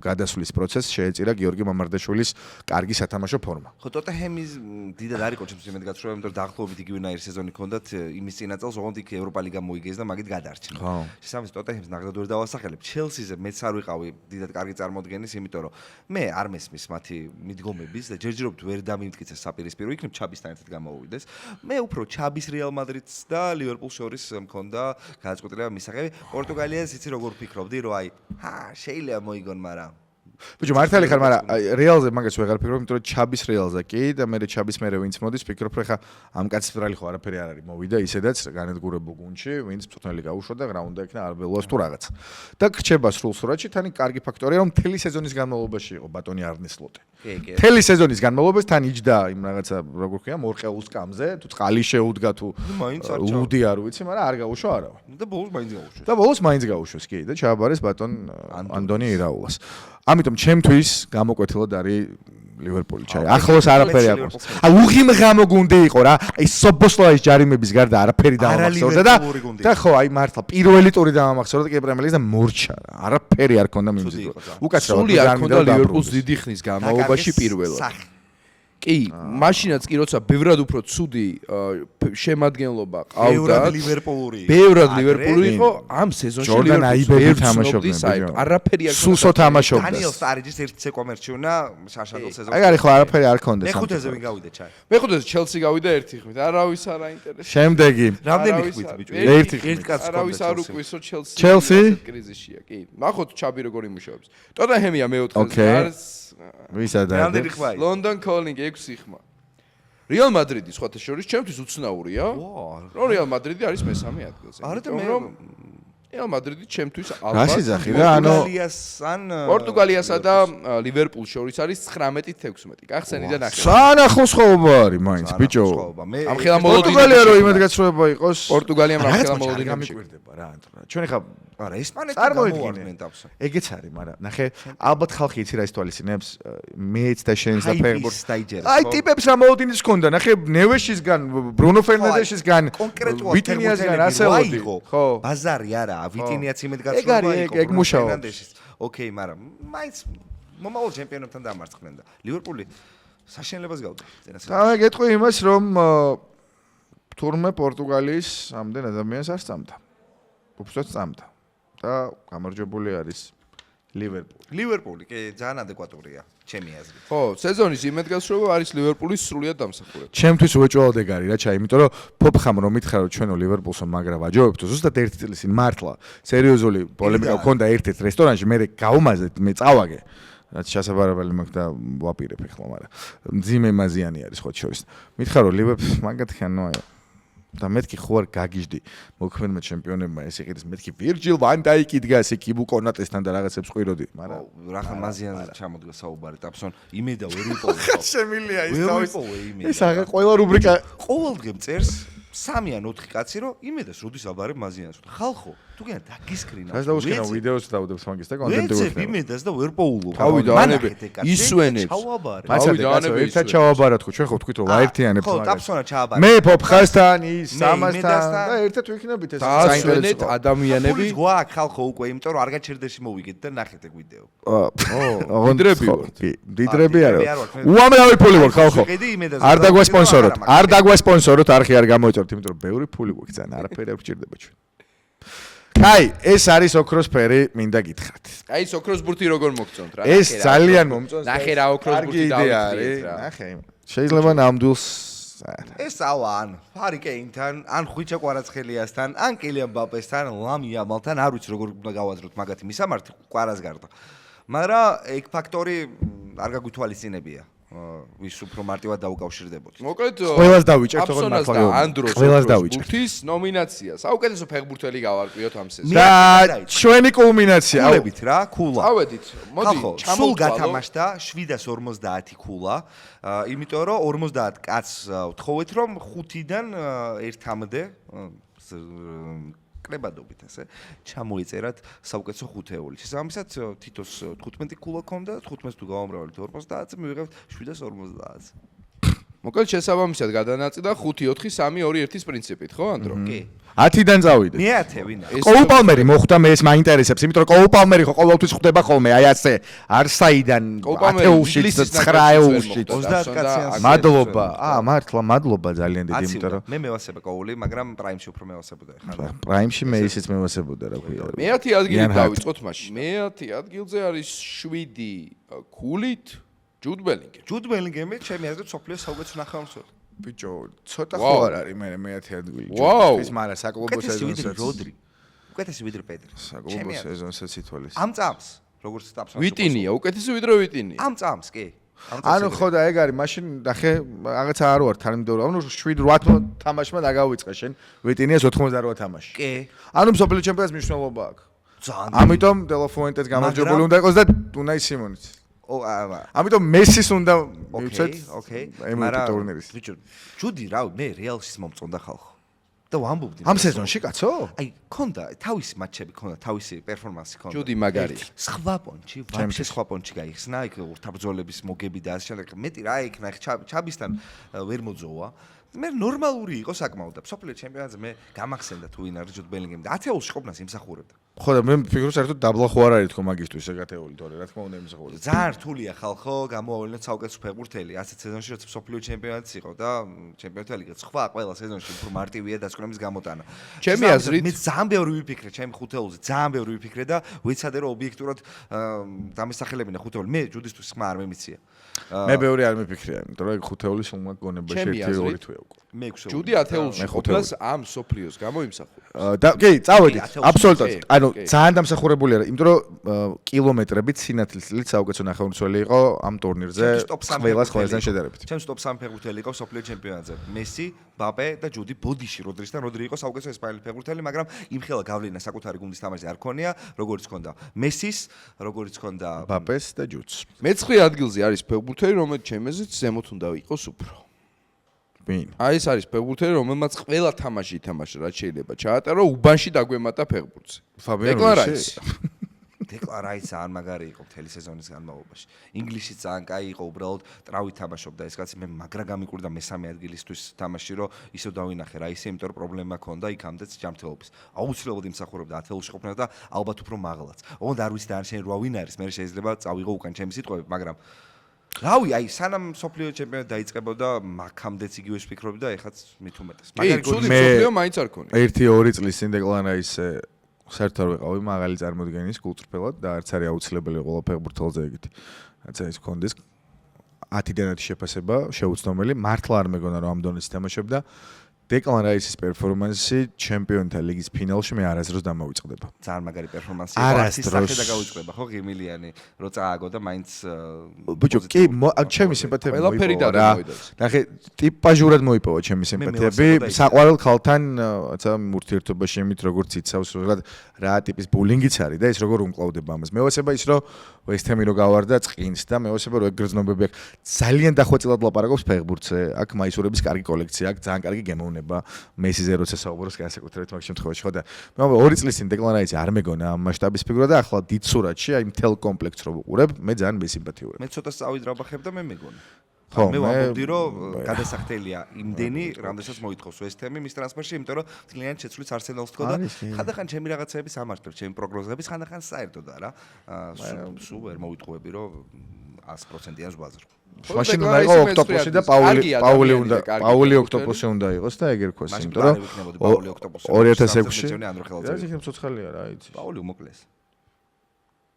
გადასვლის პროცესს შეეწირა გიორგი მამარდაშვილის კარგი სათამაშო ფორმა. ხო, ტოტენჰემის დიდად არ იყო ჩემს იმედგაცრუება, იმიტომ რომ დაახლოებით იგივენაირი სეზონი ჰქონდათ, იმის წინა წელს ოღონდ იქ ევროპა ლიგა მოიგეს და მაგით გადარჩა. ხო. შესაბამისად ტოტენჰემს ნახდად ვერ დავასახელებ. ჩელსიზე მეც არ ვიყავი დიდად კარგი წარმოდგენის, იმიტომ რომ მე არ მესმის მათი მიდგომების და ჯერჯერობით ვერ დამიმტკიცეს საპირისპირო, იქნებ ჩაბისთან ერთად გამოვიდეს. მე უფრო ჩაბის რეალ მადრიდს და ლივერპულს შორის მქონდა გადაწყვეტილება მისაღები. პორტუგალიას იცი როგორ ფიქრობდი, რომ აი, შეიძლება მოიგონ, მაგრამ ბიჭო, მართალი ხარ, მაგრამ რეალზე მაგას ვეღარ ფიქრობ, იმიტომ რომ ჩაბის რეალზე კი და მე ჩაბის მერე ვინც მოდის, ფიქრობ, რომ ხა ამ კაცის ბრალი ხო არაფერი არ არის, მოვიდა ისედაც განადგურებულ გუნდში, ვინც მწვრთნელი გაუშვა და რა უნდა იქნა არბელოს თუ რაღაც. და გრჩება სრულ სურათში, თან კარგი ფაქტორია, რომ მთელი სეზონის განმავლობაში იყო ბატონი არნე სლოტი. მთელი სეზონის განმავლობაში თან იჯდა იმ რაღაცა, როგორ ქვია, მორყეულ სკამზე, თუ წყალი შეუდგა თუ ლუდი არ ვიცი, მაგრამ არ გაუშვა არავინ. და ბოლოს მაინც გაუშვეს. და ბოლოს მაინც გაუშვეს, კი, და ჩააბარეს ბატონ ანდონი ირაულას. ამიტომ ჩემთვის გამოკვეთილად არის ლივერპული ჩაი. ახლოს არაფერი აქვს. უღიმღამო გუნდი იყო რა. აი სობოსლაის ჯარიმების გარდა არაფერი დაამახსოვრდა და ხო, აი მართლა პირველი ტური დაამახსოვრდა კი პრემიერ ლიგის და მორჩა რა. არაფერი არ ქონდა მიმზიდვა. უკაცრავად სული არ ქონდა ლივერპულს დიდი ხნის განმავლობაში პირველად. კი, მაშინაც კი როცა ბევრად უფრო ცუდი შემადგენლობა ყავდა. ბევრად ლივერპული იყო ამ სეზონში ლივერპულს თამაშობდა. არაფერი არ სუსო თამაშობდა. დანიელ სტარიჯის ერთ ცეკვა საშანელ სეზონში. ეგ არის ხო არაფერი არ ქონდა. მეხუთეზე ვინ გავიდა ჩაი? მეხუთეზე ჩელსი გავიდა ერთი ხმით. არავის არ აინტერესებს. შემდეგი რამდენი ხმით ბიჭო? ერთი კაცს არავის არ უკვის რომ ჩელსი ჩელსი? კრიზისშია. კი. ნახოთ ჩაბი როგორ იმუშავებს. ტოტენჰემია მეოთხეზე არის ვისა და რამდენი ხმა ის? ლონდონ კოლინგ 6 ხმა. რეალ მადრიდი სხვათა შორის ჩემთვის უცნაურია. რომ რეალ მადრიდი არის მესამე ადგილზე. არა და მე რეალ მადრიდი ჩემთვის რას ალბათ იძახი რა ანუ პორტუგალიასა და ლივერპულს შორის არის 19-16. გახსენი და ნახე. სანახო სხვაობა არის მაინც ბიჭო. ამ ხელა მოლოდინი პორტუგალია რო იმედგაცრუება იყოს. პორტუგალიამ რა ხელა მოლოდინი გამიკვირდება რა ანტო. ჩვენ ხა არა ესპანეთი წარმოიდგინე ტაბსო. ეგეც არის, მაგრამ ნახე ალბათ ხალხი იცი რა ითვალისწინებს მეც და შენს და ფეხბურთს დაიჯერა. აი ტიპებს რა მოლოდინის ქონდა ნახე ნევეშისგან ბრუნო ფერნანდეშისგან კონკრეტულად ვიტინიასგან ასეოდი ხო ბაზარი არა ვიტინიაც იმედგაცრუება იყო ეგ მუშაობს. ოკეი მაგრამ მაინც მომავალ ჩემპიონებთან დამარცხდნენ და ლივერპული საშენელებას გავდა წინასწარ და გეტყვი იმას რომ თურმე პორტუგალიის ამდენ ადამიანს არ სწამდა უბრალოდ სწამდა და გამარჯვებული არის ლივერპული კი ძალიან ადეკვატურია ჩემი აზრით ხო სეზონის იმედგაცრუება არის ლივერპულის სრულიად დამსახურება ჩემთვის უეჭვალოდ ეგ არის რა ჩაი იმიტომ რომ ფოფხამ რომ მითხრა რომ ჩვენო ლივერპულსო მაგრა ვაჯობებთო ზუსტად ერთი წელი წინ მართლა სერიოზული პოლემიკა გქონდა ერთ-ერთ რესტორანში მე გავუმაზეთ მე წავაგე რაც შესაძლებელი მაქვს და ვაპირებ ახლა მაგრამ მძიმე მაზიანი არის ხო შორის მითხრა რომ ლივერპულს მაგათი ანუ აი და მეთქი ხო არ გაგიჟდი მოქმედმა ჩემპიონებმა ეს იყიდეს მეთქი ვირჯილ ვან დაიკი დგას იქ იბუკონატესთან და რაღაცებს ყვიროდი მაგრამ რახან მაზიანზე ჩამოდგა საუბარი ტაფსონ იმედა ვერ ვიპოვე შემილია ის თავის ეს აღა ყველა რუბრიკა ყოველდღე წერს 3 ან 4 კაცი რომ იმედას როდის აბარებ მაზიანს ხალხო თუ გინდა დაგისკრინა რას დაუსკრინა ვიდეოს დავდებს მაგის და კონტენტი ვეცებ იმედას და ვერ პოულობ თავი დაანებე ისვენებს თავი დაანებე ერთად ჩავაბარათ ხო ჩვენ ხო ვთქვით რომ ვაერთიანებთ ხო ტაფსონა ჩააბარეთ მე ფოფხასთან ის სამასთან და ერთად ვიქნებით ეს საინტერესო ადამიანები გვაქვს ხალხო უკვე იმიტომ რომ არ გაჩერდეში მოვიგეთ და ნახეთ ეგ ვიდეო დიდრები ვართ დიდრები არა უამრავი ფული ვარ ხალხო არ დაგვასპონსოროთ არ დაგვასპონსოროთ არხი არ გამოიწევთ იმიტომ რომ ბევრი ფული გვაქვს ძალიან არაფერი არ გჭირდება ჩვენ აი ეს არის ოქროს ფერი მინდა გითხრათ აი ეს ოქროს ბურთი როგორ მოგწონთ რა ეს ძალიან მომწონს ნახე რა ოქროს ბურთი დავიწყეთ რა ნახე შეიძლება ნამდვილს ეს ავა ან ჰარი კეინთან ან ხვიჩა კვარაცხელიასთან ან კილიან მბაპესთან ლამი ამალთან არ ვიცი როგორ უნდა გავაზროთ მაგათი მისამართი კვარას გარდა მაგრამ ეგ ფაქტორი არ გაგვითვალისწინებია ვის უფრო მარტივად დაუკავშირდებოდი. მოკლედ ყველას დავიჭერთ თქო მართლა. ყველას დავიჭერთ. ბურთის ნომინაცია. საუკეთესო ფეხბურთელი გავარკვიოთ ამ სეზონში. და ჩვენი კულმინაცია. კულებით რა, კულა. წავედით. მოდი, სულ გათამაშდა 750 კულა. იმიტომ რომ 50 კაცს ვთხოვეთ რომ 5-დან 1-მდე კლებადობით ასე ჩამოიწერათ საუკეთესო ხუთეული. შესაბამისად თითოს 15 კულა ქონდა, 15-ს თუ გავამრავლებთ 50-ზე მივიღებთ 750-ზე. მოკლედ შესაბამისად გადანაწილდა 5-4-3-2-1-ის პრინციპით, ხო, ანდრო? კი. 10-დან წავიდე. მე 10 ვინა. კოულ პალმერი მოხვდა მე ეს მაინტერესებს, იმიტომ რომ კოულ პალმერი ხო ყოველთვის ხდება ხოლმე, აი ასე არსაიდან 10-ულში 9-ულში 30 კაციან. მადლობა. მართლა მადლობა ძალიან დიდი, იმიტომ რომ მე მევასება კოული, მაგრამ პრაიმში უფრო მევასებოდა ხარ. პრაიმში მე ისიც მევასებოდა რა ქვია. მე-10 ადგილი დავიწყოთ მაშინ. მე-10 ადგილზე არის 7 კულით ჯუდ ბელინგემი ჩემი აზრით სოფლიოს საუკეთესო ნახევარმცველი. ბიჭო, ცოტა ხო არ არის მე 10 ადგილი. ის მაგრამ საკლუბო სეზონსაც. უკეთესი ვიდრე პედრი. საკლუბო სეზონსაც ითვალის. ამ წამს, როგორც სტაფსონს. ვიტინია, უკეთესი ვიდრე ვიტინია. ამ წამს, კი. ანუ ხო და ეგ არის, მაშინ ნახე, რაღაცა არ ვარ თანმიმდევრო. ანუ 7-8 თამაშმა დაგავიწყე შენ. ვიტინიას 88 თამაში. კი. ანუ მსოფლიო ჩემპიონატს მნიშვნელობა აქვს. ძალიან. ამიტომ დელაფუენტეს გამარჯვებული უნდა იყოს და უნაი სიმონიც. ამიტომ მესის უნდა მივცეთ. ოკეი. მაგრამ ტურნირის. ბიჭო, ჯუდი რავი, მე რეალშიც მომწონდა ხალხო. და ვამბობდი. ამ სეზონში კაცო? აი, ქონდა თავისი მატჩები, ქონდა თავისი პერფორმანსი ქონდა. ჯუდი მაგარი. სხვა პონჩი, ვაფშე სხვა პონჩი გაიხსნა, იქ ურთაბრძოლების მოგები და ასე შემდეგ. მეტი რა იქნა, ჩაბისთან ვერ მოძოვა. მე ნორმალური იყო საკმაოდ და სოფლიო ჩემპიონატზე მე გამახსენდა თუ ვინ არის ჯუდ ბელინგემი და 10 ათეულში ყოფნას იმსახურებდა. ხო და მე ვფიქრობ საერთოდ დაბლა ხო არ არის თქო მაგისტვის ეგ ათეული თორე რა თქმა უნდა იმსახურებდა. ძალიან რთულია ხალხო, გამოავლინოთ საუკეთესო ფეხბურთელი, ასეთ სეზონში როცა სოფლიო ჩემპიონატიც იყო და ჩემპიონთა ლიგა სხვა ყველა სეზონში უფრო მარტივია დასკვნების გამოტანა. ჩემი აზრით მე ძალიან ბევრი ვიფიქრე ჩემი ხუთეულზე, ძალიან ბევრი ვიფიქრე და ვიცადე რომ ობიექტურად დამესახელებინა ხუთეული. მე ჯუდისთვის ხმა არ მემიცია. მე ბევრი არ მიფიქრია, იმიტომ რომ ხუთეული სულ მაგ გონებაში 1-2 თვე უკვე. მე 6 ჯუდი ათეულში ყოფნას ამ სოფლიოს გამოიმსახურა. და კი, წავედი. ათეულში, აბსოლუტურად. კი, ანუ კი. ძალიან დამსახურებული არა, იმიტომ რომ კილომეტრებით სინათლით საუკეთესო ნახევარმცველი იყო ამ ტურნირზე ყველას ყველასთან შედარებით. ჩემს ტოპ 3 ფეხბურთელი იყო სოფლიო ჩემპიონატზე. მესი, ბაპე და ჯუდი ბოდიში როდრისთან როდრი იყო საუკეთესო ესპანელი ფეხბურთელი, მაგრამ იმხელა გავლენა საკუთარი გუნდის თამაშზე არ ქონია, როგორც ქონდა მესის, როგორც ქონდა ბაპეს და ჯუც. მე-9 ადგილზე არის ფეხბურთელი, რომელიც ჩემეზეც ზემოთ უნდა იყოს უფრო. ვინ? აი ეს არის ფეხბურთელი, რომელმაც ყველა თამაში ითამაშა, რაც შეიძლება ჩაატარო, უბანში დაგვემატა ფეხბურთზე. ფაბიან დეკლარაცია. დეკლარაცია არ მაგარი იყო მთელი სეზონის განმავლობაში. ინგლისში ძალიან კაი იყო, უბრალოდ ტრავით თამაშობდა ეს კაცი. მე მაგრა გამიკვირდა მესამე ადგილისთვის თამაში, რომ ისევ დავინახე რა ისე, იმიტომ რომ პრობლემა ქონდა იქამდეც ჯანმრთელობის. აუცილებლად იმსახურებდა ათეულში ყოფნა და ალბათ უფრო მაღლაც. ოღონდ არ ვიცი დანარჩენი 8 ვინ არის, მე შეიძლება წავიღო უკან ჩემი სიტყვები, მაგრამ რავი, აი სანამ სოფლიო ჩემპიონატი დაიწყებოდა, მაგამდეც იგივეს ვფიქრობდი და ეხაც მით უმეტეს. კი, ცუდი სოფლიო მაინც არ ქონია. 1-2 წლის წინ დეკლარაცია საერთოდ არ ვიყავი მაღალი წარმოდგენის კულტურფელად და არც არის აუცილებელი ყველა ფეხბურთელზე ეგეთი. რაც ის კონდეს 10-დანაც შეფასება შეუცდომელი, მართლა არ მეგონა რომ ამ დონეზე თამაშობდა. დეკლარაციის პერფორმანსი ჩემპიონთა ლიგის ფინალში მე არასდროს დამოვიწყდება. ძალიან მაგარი პერფორმანსი არასდროს. იყო, სახე და გაუწყდება, ხო, ღიმილიანი, რო წააგო და მაინც ბიჭო, კი, ჩემი სიმპათიები ყველაფერი მოიპოვა რა. გადამოვიდოს. ნახე, ტიპაჟურად მოიპოვა ჩემი სიმპათიები, მეოცება და საყვარელ ქალთან, რაცა ურთიერთობაში იმით როგორც იცავს, რა ტიპის ბულინგიც არის და ის როგორ უმკლავდება ამას. მეოცება ის რომ ვესტჰემი რო გავარდა წყინს და მეოცება რო ეგ გრძნობები აქვს. ძალიან დახვეწილად ლაპარაკობს ფეხბურთზე. აქ მაისურების კარგი კოლექცია, აქ ძალიან კარგი გემოვნება. მესიზე როცა საუბრობს განსაკუთრებით მაგ შემთხვევაში, ხო და მე 2 წლის წინ დეკლარაცია არ მეგონა ამ მასშტაბის ფიგურა და ახლა დიდ სურათში აი მთელ კომპლექტს რო ვუყურებ, მე ძალიან მესიმპათიურებ. მე ცოტა წავიდრაბახებ და მე მეგონა. ხო, მე მე- ვამბობდი რომ გადასახდელია იმდენი, რამდენსაც მოითხოვს ვესტჰემი მის ტრანსფერში, იმიტომ რომ ძალიან შეცვლის არსენალს თქო და არის, კი. ხანდახან ჩემი რაღაცეები სამართლებთ, ჩემი პროგნოზები ხანდახან საერთოდაა რა. სულ ვერ მოვიტყუები რომ 100%-იან ზღვაზე. მაშინ უნდა იყო ოქტოპოსი და პაული უნდა პაული ოქტოპოსი უნდა იყოს და ეგ ერქვას, მაშინ იმიტომ რომ პლანი ვიქნებოდი პაული ოქტოპოსი. 2006-ში მეცნიერი ანდრო ხელაძე. რა იქნება ცოცხალია რა იცი. პაული უმოკლეს.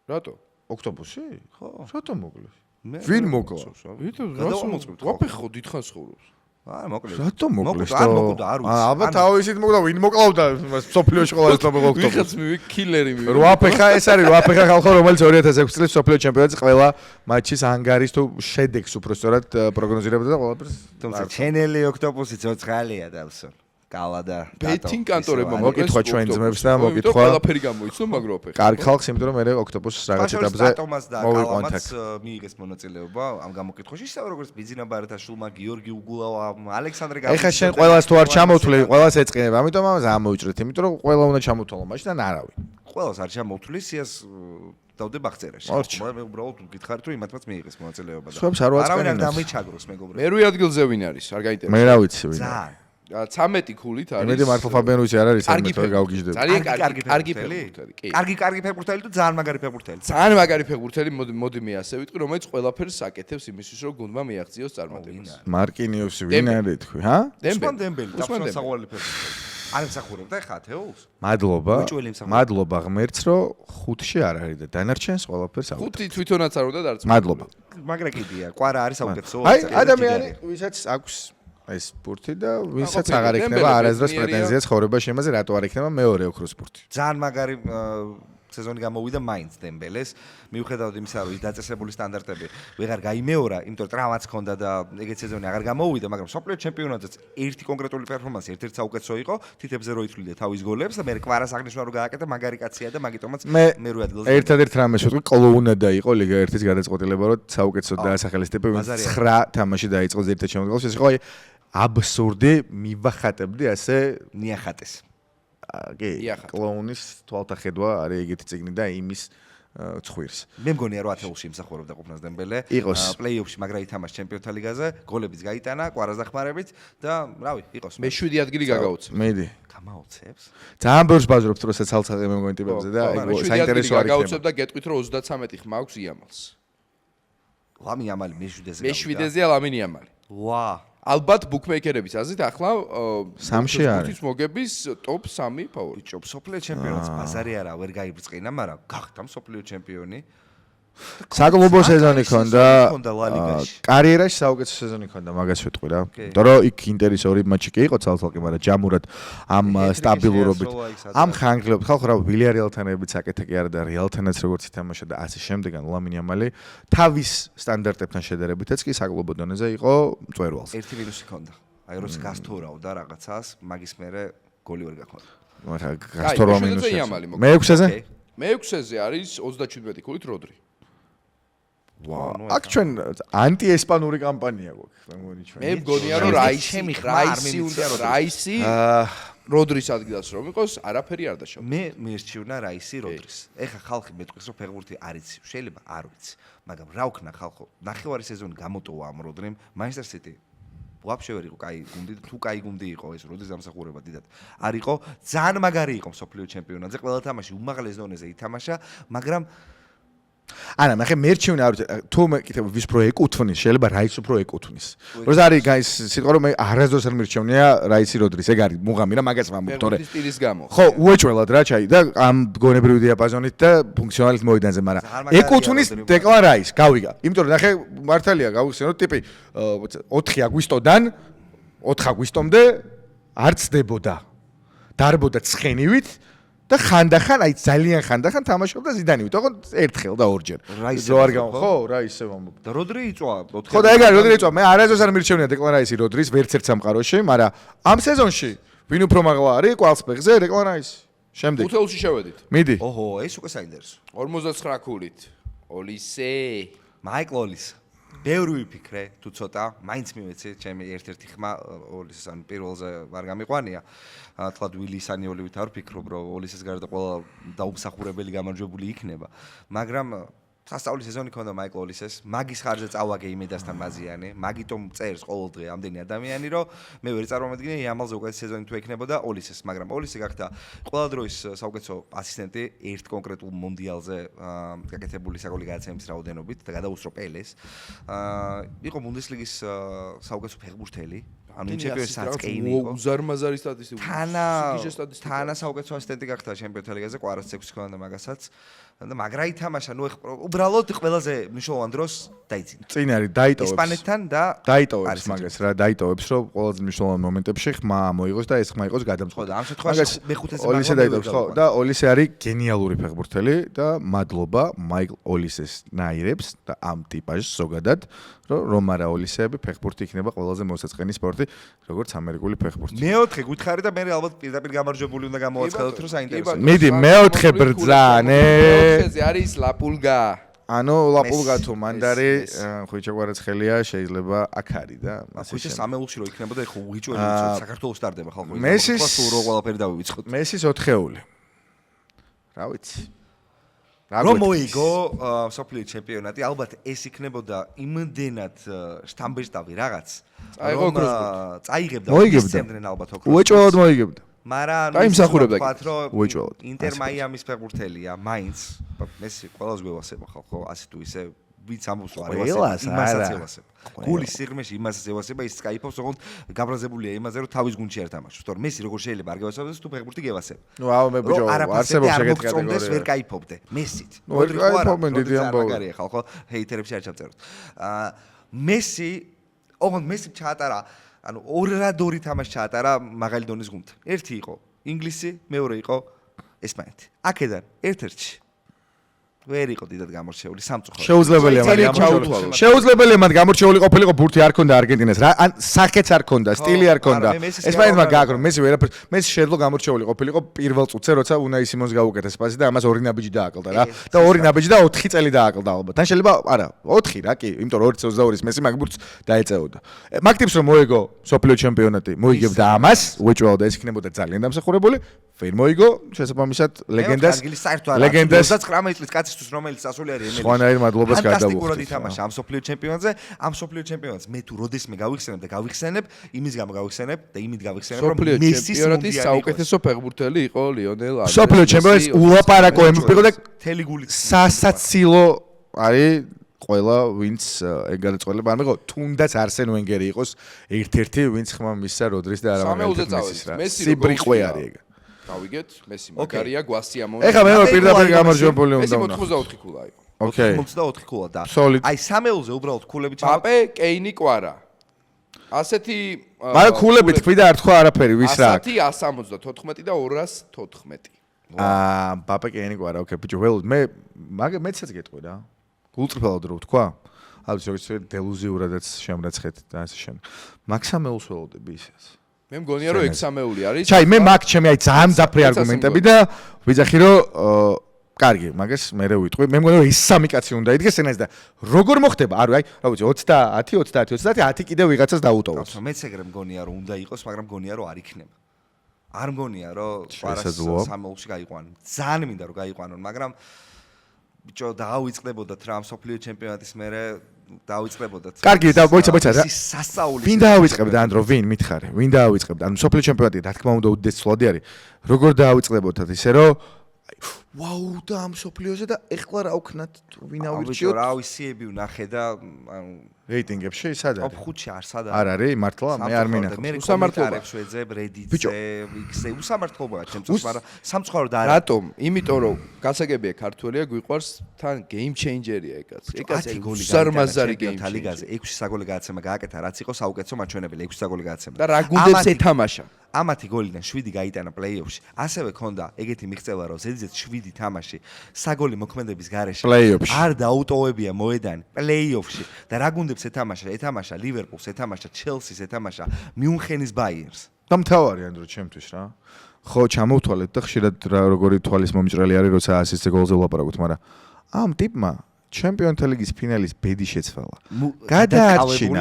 რატო? ოქტოპოსი? ხო. რატო მოკლეს? მე ვინ მოკლა? ვიდეო გადავამოწმებთ, ხო? ვაფეხო დიდხანს ხოვრობს. არა, მოკლეს. რატო მოკლეს? არ მოკვდა, არ ვიცი. ალბათ თავისით მოკლა, ვინ მოკლავდა სოფლიოში ყოველას თამბო ოქტოპოსი. ვიღაც მივი კილერი მივი. 8 ფეხა ეს არის 8 ფეხა ხალხო, რომელიც 2006 წლის სოფლიო ჩემპიონატის ყველა მატჩის ანგარის თუ შედეგს უფრო სწორად პროგნოზირებდა და ყველაფერს. თუმცა ჩენელი ოქტოპოსი ცოცხალია დავსო. კალა და ბეტინგ კანტორებმა მოკითხვა ჩვენ ძმებს და მოკითხვა. ყველაფერი გამოიცნო, მაგრამ ვაფეხო. კარგ ხალხს, იმიტომ რომ მე ოქტოპოსს რაღაც ეტაპზე ტომას და მოვიყვანთ კალამაც აქ. მიიღეს მონაწილეობა ამ გამოკითხვაში, ისე როგორც ბიძინა ბარათაშვილმა, გიორგი უგულავა, ალექსანდრე ეხა შენ ყველას თუ არ ჩამოვთვლი, ყველას ეწყინებ, ამიტომ ამას ამოვიჭრეთ, იმიტომ რომ ყველა უნდა ჩამოვთვალო მაშინ და არავინ. ყველას არ ჩამოვთვლის, იას დავდება აღწერაში. მორჩი. მე უბრალოდ გითხარი თუ იმათაც მიიღეს მონაწილეობა და სხვებს არ ვაწყენინოს. არავინ არ დამეჩაგროს მეგობრებო. მერვე ადგილზე ვინ არის? არ მე გაინტერესებს. რა ვიცი ვინ. ძალიან 13 ქულით არის. იმედი მართლა ფაბიანოვიჩი არ არის კარგი ამეთქო გავგიჟდება. ძალიან კარგი კარგი ფეხბურთელი. ფეხბურთელი, კი. კარგი ფეხბურთელი თუ ძალიან მაგარი ფეხბურთელი. ძალიან მაგარი ფეხბურთელი, მოდი მე ასე ვიტყვი, რომელიც ყველაფერს აკეთებს იმისთვის, რომ გუნდმა მიაღწიოს წარმატებას. მარკინიოსი ვინ არის თქვი, ჰა? უსმან დემბელი, უსმან და დემბელი. საყვარელი ფეხბურთელი. არ ემსახურებდა ეხა ათეულს? მადლობა. უჭველი იმსახურება. მადლობა ღმერთს, რომ 5-ში არ არის და დანარჩენს ყველაფერს ავ. ხუთი თვითონაც არ უნდა დარწმუნდეს. მადლობა. მაგრა კიდია, ყვარა არის საუკეთესო. აი ადამიანი, ვისაც აქვს ეს სპორტი და ვისაც აღარ ექნება არასდროს პრეტენზია ცხოვრებაში იმაზე, რატო არ ექნება მეორე ოქროს სპორტი. ძალიან მაგარი სეზონი გამოვიდა მაინც დემბელეს. მიუხედავად იმისა, რომ ის დაწესებული სტანდარტები ვეღარ გაიმეორა, იმიტომ რომ ტრავმაც ჰქონდა და ეგეთ სეზონი აღარ გამოვიდა, მაგრამ სოფლიო ჩემპიონატზეც ერთი კონკრეტული პერფორმანსი ერთ-ერთი საუკეთესო იყო, თითებზე რო ითვლიდა თავის გოლებს და მე კვარას აღნიშნა რომ გააკეთა მაგარი კაცია და მაგიტომაც მე რო ადგილზე. ერთადერთ რამეს ვიტყვი, კლოუნადა იყო ლიგა 1-ის გადაწყვეტილება, რომ საუკეთესო დაასახელეს ტიპი, ვინც ბაზარია. 9 თამაში დაიწყო ერთ-ერთ შემოდგომას, ეს იყო აი აბსურდი მივახატებდი ასე ნიახატეს. კი კლოუნის თვალთახედვა არის ეგეთი წიგნი და იმის ცხვირს. მე მგონია რომ ათეულში იმსახურებდა ყოფნას დემბელე. პლეიოფში მაგრა ითამაშ ჩემპიონთა ლიგაზე, გოლებიც გაიტანა, კვარას დახმარებით და რავი, იყოს. მე 7 ადგილი გაგაუცე. მედი. გამაოცებს. ძალიან ბევრს ბაზრობთ როცა ცალ-ცალ მე მგონი ტიპებზე და ეგ საინტერესო არის. გაგაუცებ და გეტყვით რომ 33 ხმა აქვს იამალს. ლამინ იამალი მე 7-ზე. მე 7-ზეა ლამინ იამალი. ვა. ალბათ ბუკმეიკერების აზრით ახლა სამში არის. მოგების ტოპ 3 ფავორიტი. ბიჭო, სოფლიო ჩემპიონატს ბაზარი არა, ვერ გაიბრწყინა, მაგრამ გახდა სოფლიო ჩემპიონი. საკლუბო სეზონი ხონდა ლა ქონდა. ლიგაში. კარიერაში საუკეთესო სეზონი ქონდა, მაგას ვიტყვი რა. იმიტომ რომ იქ ინტერის ორი მატჩი კი იყო ცალ-ცალკე, მაგრამ ჯამურად ამ სტაბილურობით, ამ ხანგრძლივობით, ხალხო რა ვილიარეალთანებით საკეთე კი არა და რეალთანაც როგორც ითამაშა და ასე შემდეგ, ან ლამინ იამალი თავის სტანდარტებთან შედარებითაც კი საკლუბო დონეზე იყო მწვერვალს. ერთი მინუსი ქონდა. აი როცა გასთოვრავდა რაღაცას, მაგის მერე გოლი ვერ გაქონდა. მაგრამ გასთორვა მინუსი. მე 6-ზე? მე 6-ზე არის 37 ქულით როდრი. ვაუ, აქ ჩვენ ანტიესპანური კამპანია გვაქვს, მე მგონი ჩვენ. მე მგონია რომ რაისი როდრის ადგილას რომ იყოს, არაფერი არ დაშავდა. მე მერჩივნა რაისი როდრის. ეხა ხალხი მეტყვის რომ ფეხბურთი არ იცი, შეიძლება არ ვიცი, მაგრამ რა ვქნა ხალხო, ნახევარი სეზონი გამოტოვა ამ როდრიმ, Manchester City ვაფშე ვერ იყო კაი გუნდი, თუ კაი გუნდი იყო ეს როდის დამსახურება დიდად. არ იყო, ძალიან მაგარი იყო მსოფლიო ჩემპიონატზე, ყველა თამაში უმაღლეს დონეზე ითამაშა, მაგრამ არა, მე ხე მერჩივნი არ ვიცი, თუ მე კითხებ ვის პრო ეკუთვნის, შეიძლება რაიც უფრო ეკუთვნის. როცა არის გაის სიტყვა რომ მე არასდროს არ მერჩივნია რაიცი როდრის, ეგ არის მუღამი რა, მაგას ვამბობ, თორე სტილის გამო. ხო, უეჭველად რა ჩაი და ამ გონებრივი დიაპაზონით და ფუნქციონალით მოედანზე, მაგრამ ეკუთვნის დეკლან რაის, გავიგა. იმიტომ რომ ნახე მართალია გავიხსენოთ ტიპი 4 აგვისტოდან 4 აგვისტომდე არ ცდებოდა. დარბოდა ცხენივით და ხანდახან, აი ძალიან ხანდახან თამაშობდა ზიდანივით, ოღონდ ერთხელ და ორჯერ. რო არ გამო, ხო, რა ისე ვამბობ. და როდრი იწვა 4. ხო და ეგ არის, როდრი იწვა. მე არასდროს არ მირჩევნია დეკლან რაისი როდრის ვერც ერთ სამყაროში, მაგრამ ამ სეზონში ვინ უფრო მაღლა არის კვალსბეგზე დეკლან რაისი. შემდეგ. უთელში შევედით. მიდი. ოჰო, ეს უკვე საინტერესო. 59 ქულით. ოლისე. მაიკლ ოლის. ბევრი ვიფიქრე, თუ ცოტა, მაინც მივეცი, ჩემი ერთ-ერთი ხმა ოლისის ან პირველზე არ გამიყვანია. თლად ვილისანი ოლივით არ ვფიქრობ, რომ ოლისის გარდა ყველა დაუმსახურებელი გამარჯვებული იქნება, მაგრამ სასწაული სეზონი ქონდა მაიკლ ოლისეს, მაგის ხარჯზე წავაგე იმედასთან მაზიანი, მაგიტომ წერს ყოველ დღე ამდენი ადამიანი, რომ მე ვერ წარმოვედგინე იამალზე უკეთესი სეზონი თუ ექნებოდა ოლისეს, მაგრამ ოლისი გახდა ყველა დროის საუკეთესო ასისტენტი ერთ კონკრეტულ მონდიალზე გაკეთებული საგოლი გადაცემის რაოდენობით და გადაუსწრო პელეს. იყო ბუნდესლიგის საუკეთესო ფეხბურთელი. ანუ ჩემპიონის საწყენი იყო. უზარმაზარი სტატისტიკა. თანა საუკეთესო ასისტენტი გახდა ჩემპიონთა ლიგაზე, ყვარას 6 ქონდა მაგასაც. და მაგრა ითამაშა, ნუ უბრალოდ ყველაზე მნიშვნელოვან დროს დაიძინა. წინ არის დაიტოვებს. ესპანეთთან და დაიტოვებს მაგას რა, დაიტოვებს, რომ ყველაზე მნიშვნელოვან მომენტებში ხმა მოიღოს და ეს ხმა იყოს გადამწყვეტი. ხო და ამ შემთხვევაში მეხუთეზე ოლისე დაიტოვებს, ხო, და ოლისე არის გენიალური ფეხბურთელი და მადლობა მაიკლ ოლისეს ნაირებს და ამ ტიპაჟს ზოგადად, რომ არა ოლისეები ფეხბურთი იქნება ყველაზე მოსაწყენი სპორტი, როგორც ამერიკული ფეხბურთი. მეოთხე გითხარი და მე ალბათ პირდაპირ გამარჯვებული უნდა გამოვაცხადოთ, რომ საინტერესოა. მიდი, მეოთხე ბრძანე. მეოთხეზე არის ლაპულგა. ანუ ლაპულგა თუ მანდარი ხუჭა კვარაცხელია შეიძლება აქ არის და ასე ხუჭა სამეულში რო იქნებოდა ეხო უიჭველი ვიცით საქართველოს სტარდება ხალხო მესის რო ყველაფერი დავივიწყოთ მესის 4-ეული რა ვიცი რომ მოიგო სოფლიო ჩემპიონატი ალბათ ეს იქნებოდა იმდენად შთამბეჭდავი რაღაც აიღო წაიღებდა მოიგებდა ალბათ უეჭველად მოიგებდა მაგრამ დაიმსახურებდა უეჭველად ინტერ მაიამის ფეხბურთელია მაინც მესი ყველას გვევასება ხალხო ასე თუ ისე ვინც ამბობს რომ იმასაც ევასება გულის სიღრმეში იმასაც ევასება ის სკაიფობს ოღონდ გაბრაზებულია იმაზე რომ თავის გუნდში არ თამაშობს თორე მესი როგორ შეიძლება არ გევასებდეს თუ ფეხბურთი გევასება ნუ აუ მე ბიჭო არსებობს შეგეთ კატეგორია ვერ кайფობდე მესით ნუ ვერ кайფობენ დიდი ამბავი მაგარია ხალხო ჰეითერებში არ ჩავწეროთ მესი ოღონდ მესი ჩაატარა ანუ ორ თამაში ჩაატარა მაღალი დონის გუნდთან. ერთი იყო ინგლისი, მეორე იყო ესპანეთი. აქედან ერთ-ერთში ვერ იყო დიდად გამორჩეული სამწუხაროდ. შეუძლებელია შეუძლებელია მათ გამორჩეული ყოფილიყო ბურთი არ ქონდა არგენტინას რა ან სახეც არ ქონდა სტილი არ ქონდა ესპანეთმა გააკრო მესი ვერაფერ მესი შეძლო გამორჩეული ყოფილიყო პირველ წუთზე როცა უნაი სიმონს გაუკეთეს პასი და ამას ორი ნაბიჯი დააკლდა რა და ორი ნაბიჯი და 4 წელი დააკლდა ალბათ თან შეიძლება არა 4 რა კი იმიტომ რომ 2022-ის მესი მაგ ბურთს დაეწეოდა მაგ ტიპს რომ მოიგო სოფლიო ჩემპიონატი მოიგებდა ამას უეჭვალა და ეს იქნებოდა ძალიან დამსახურებული ვერ მოიგო შესაბამისად ლეგენდას 29 წლის კაცისთვის რომელიც ასული არის ემელი სხვანაირ მადლობას გადავუხდით ფანტასტიკურად ითამაშა ამ სოფლიო ჩემპიონატზე ამ სოფლიო ჩემპიონატს მე თუ როდესმე გავიხსენებ და გავიხსენებ იმის გამო გავიხსენებ და იმით გავიხსენებ რომ მესის ჩემპიონატის საუკეთესო ფეხბურთელი იყო ლიონელ ანდრეს სოფლიო ჩემპიონატის ულაპარაკო MVP იყო და მთელი გულით სასაცილო არის ყველა ვინც ეგ გადაწყვეტილება არ მიიღო თუნდაც არსენ ვენგერი იყოს ერთ-ერთი ვინც ხმა მისცა როდრის და არა მაგალითად მესის სიბრიყვე არის ეგ გავიგეთ მესი მაგარია გვასიამონი ეხლა მე პირდაპირ გამარჯვებული უნდა მესი 84 ქულა იყო ოკეი 84 ქულა და აი სამეულზე უბრალოდ ქულები პაპე კეინი კვარა ასეთი მაგრამ ქულები თქვი და არ თქვა არაფერი ვის რა ასეთი 174 და 214 პაპე კეინი კვარა ოკეი ბიჭო ველოდ მეცაც გეტყვი რა გულწრფელად რო თქვა ალბათ შეგეცდეთ დელუზიურადაც შემრაცხეთ და ასე შენ მაქსამეულს ველოდები ისეც მე მგონია რომ ექსამეული არის ჩაი მე მაგ ჩემი აი ძალიან ძაფრი არგუმენტები და ვიძახი რომ კარგი მაგას მე ვიტყვი მე მგონია რომ ეს სამი კაცი უნდა იდგეს ენას და როგორ მოხდება არ აი რა ვიცი 30 კიდე ვიღაცას დაუტოვოს მეც ეგრე მგონია რომ უნდა იყოს მაგრამ მგონია რომ არ იქნება არ მგონია რომ პარას სამეულში გაიყვანონ ძალიან მინდა რომ გაიყვანონ მაგრამ ბიჭო დაავიწყდებოდათ რა სოფლიო ჩემპიონატის მერე დაავიწყდებოდათ. კარგი და მოიცა რა. სასწაული. ვინ დაავიწყებდა ანდრო ვინ მითხარე? ვინ დაავიწყებდა? ანუ სოფლიო ჩემპიონატი რა თქმა უნდა უდიდესი სვლადი არის. როგორ დაავიწყდებოდათ ისე რომ ვაუ და ამ სოფლიოზე და ეხლა რა ვქნათ ვინ ავირჩიოთ? რა ვისიები ვნახე და ანუ რეიტინგებში სად არის? Top 5-ში არ სად არის? არ არის მართლა? მე არ მინახავს. უსამართლობებს ვეძებ Reddit-ზე, X-ზე, უსამართლობა ჩემთვის, მაგრამ სამწუხაროდ არა. რატომ? იმიტომ რომ გასაგებია ქართველია გვიყვარს თან game changer-ია ეგაც. ეგაც უსარმაზარი game changer-ია. 6 საგოლე გააცემა გააკეთა, რაც იყო საუკეთესო მაჩვენებელი 6 საგოლე გააცემა. და რა გუნდებს ეთამაშა? ამათი გოლიდან 7 გაიტანა პლეი-ოფში. ასევე ქონდა ეგეთი მიღწევა, რომ ზედიზედ 7 თამაში საგოლი მოქმედების გარეშე არ დაუტოვებია მოედანი პლეი-ოფში და რა გუნდებს ეთამაშა ლივერპულს, ეთამაშა ჩელსის, ეთამაშა მიუნხენის ბაიერნს. და მთავარი ანდრო ჩემთვის რა. ხო, ჩამოვთვალეთ და ხშირად როგორი თვალის მომჭრელი არის, როცა ასეთზე გოლზე ვლაპარაკობთ, მაგრამ ამ ტიპმა ჩემპიონთა ლიგის ფინალის ბედი შეცვალა. გადაარჩინა.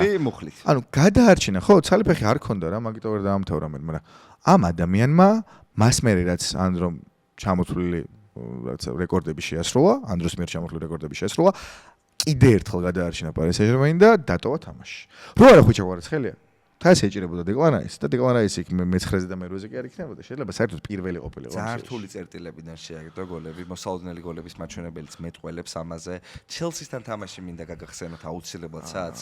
ანუ გადაარჩინა, ხო, ცალიფეხი არ ქონდა რა, მაგიტომ ვერ დაამთავრა მე, მაგრამ ამ ადამიანმა მას მერე რაც ანდრომ ჩამოთვლილი რაცა რეკორდები შეასრულა, ანდროს მიერ ჩამოთვლილი რეკორდები შეასრულა, კიდე ერთხელ გადაარჩინა პარი სენ-ჟერმენი და დატოვა თამაში. რო არა ხუჭა ყვარცხელია. თას ეჭირებოდა დეკლარაის და დეკლარაისი მე-9-ზე და მე-8-ზე კი არ იქნებოდა. შეიძლება საერთოდ პირველი ყოფილიყო. ძალიან რთული წერტილებიდან შეაგდო გოლები, მოსალოდნელი გოლების მაჩვენებელიც მეტყველებს ამაზე. ჩელსისთან თამაში მინდა გაგახსენოთ აუცილებლად სადაც.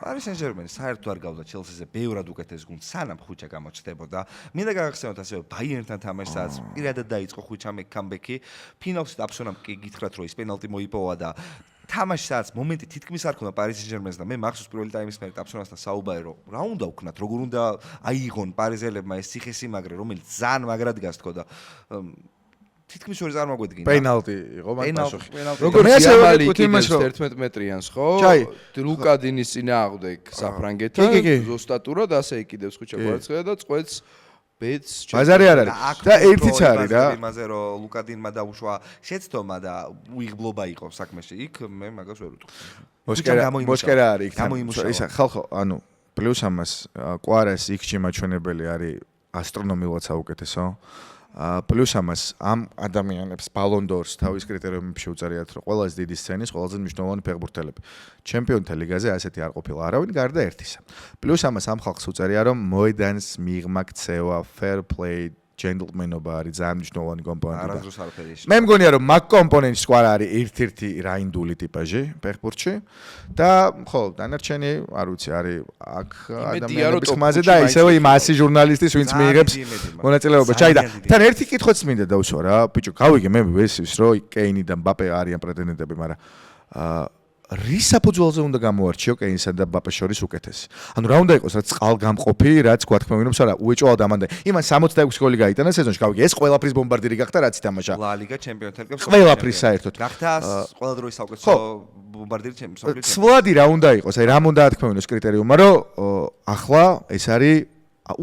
პარი სენ-ჟერმენი საერთოდ არ გავდა ჩელსიზე ბევრად უკეთეს გუნდს, სანამ ხუჭა გამოჩნდებოდა. მინდა გაგახსენოთ ასევე ბაიერნთან თამაში, სადაც პირადად დაიწყო ხუჭამ კამბექი. ფინალში აბსოლუტურად კი გითხრათ რომ ის პენალტი მოიპოვა და თამაშსაც მომენტი თითქმის არ ქონდა პარი სენ-ჟერმენს და მე მახსოვს პირველი ტაიმის მერე აბსოლუტურად საუბარი რომ რა უნდა ვქნათ, როგორ უნდა აიღონ პარიზელებმა ეს ციხესიმაგრე, რომელიც ძალიან მაგრად გასთქო და თითქმის შორის არ მოგვედგინა. პენალტი იყო მაგ პასუხი. როგორ შეამალი კიდევ 11 მეტრიანს ხო? ლუკადინის წინააღმდეგ საფრანგეთთან ზუსტატურად ასე იკიდებს ხუჭა ყვარცხელა და წყვეტს ბეც ბაზარი არ არის და ერთიც არის რა იმაზე რომ ლუკადინმა დაუშვა შეცდომა და უიღბლობა იყო საქმეში იქ მე მაგას ვერ ვიტყვი მოსკერა არის იქ ისა ხალხო ანუ პლუს ამას კვარას იქში მაჩვენებელი არის ასტრონომიულად საუკეთესო პლუს ამას ამ ადამიანებს ბალონ დორს თავის კრიტერიუმებში უწერიათ რომ ყველაზე დიდი სცენის ყველაზე მნიშვნელოვანი ფეხბურთელები ჩემპიონთა ლიგაზე ასეთი არ ყოფილა არავინ გარდა ერთისა პლუს ამას ამ ხალხს უწერია რომ მოედანს მიღმა ქცევა fair play ჯენტლმენობა არის ძალიან მნიშვნელოვანი კომპონენტი. მე მგონია რომ მაგ კომპონენტს ყარ არის ერთ-ერთი რაინდული ტიპაჟი ფეხბურთში და ხო დანარჩენი არ ვიცი არის აქ ადამიანების ხმაზე და ისევე იმ 100 ჟურნალისტის ვინც მიიღებს მონაწილეობას. ჩაი და თან ერთი კითხვაც მინდა დავუსვა რა ბიჭო გავიგე მე ეს რომ კეინი და მბაპე არიან პრეტენდენტები მაგრამ რის საფუძველზე უნდა გამოარჩიო კეინსა და ბაპეს შორის უკეთესი. ანუ რა უნდა იყოს, რაც წყალგამყოფი, რაც თქვა თქმა უნდა, არა, უეჭვალად ამანდე. იმან 66 გოლი გაიტანა სეზონში, გავიგე, ეს ყველაფრის ბომბარდირი გახდა, რაც ითამაშა. ლა ლიგა ჩემპიონთა ლიგა. ყველაფრის საერთოდ. გახდა ყველა დროის საუკეთესო ბომბარდირი ჩემპიონი. ცვლადი რა უნდა იყოს, აი რა უნდა თქვა უნდა კრიტერიუმი, რომ ახლა ეს არის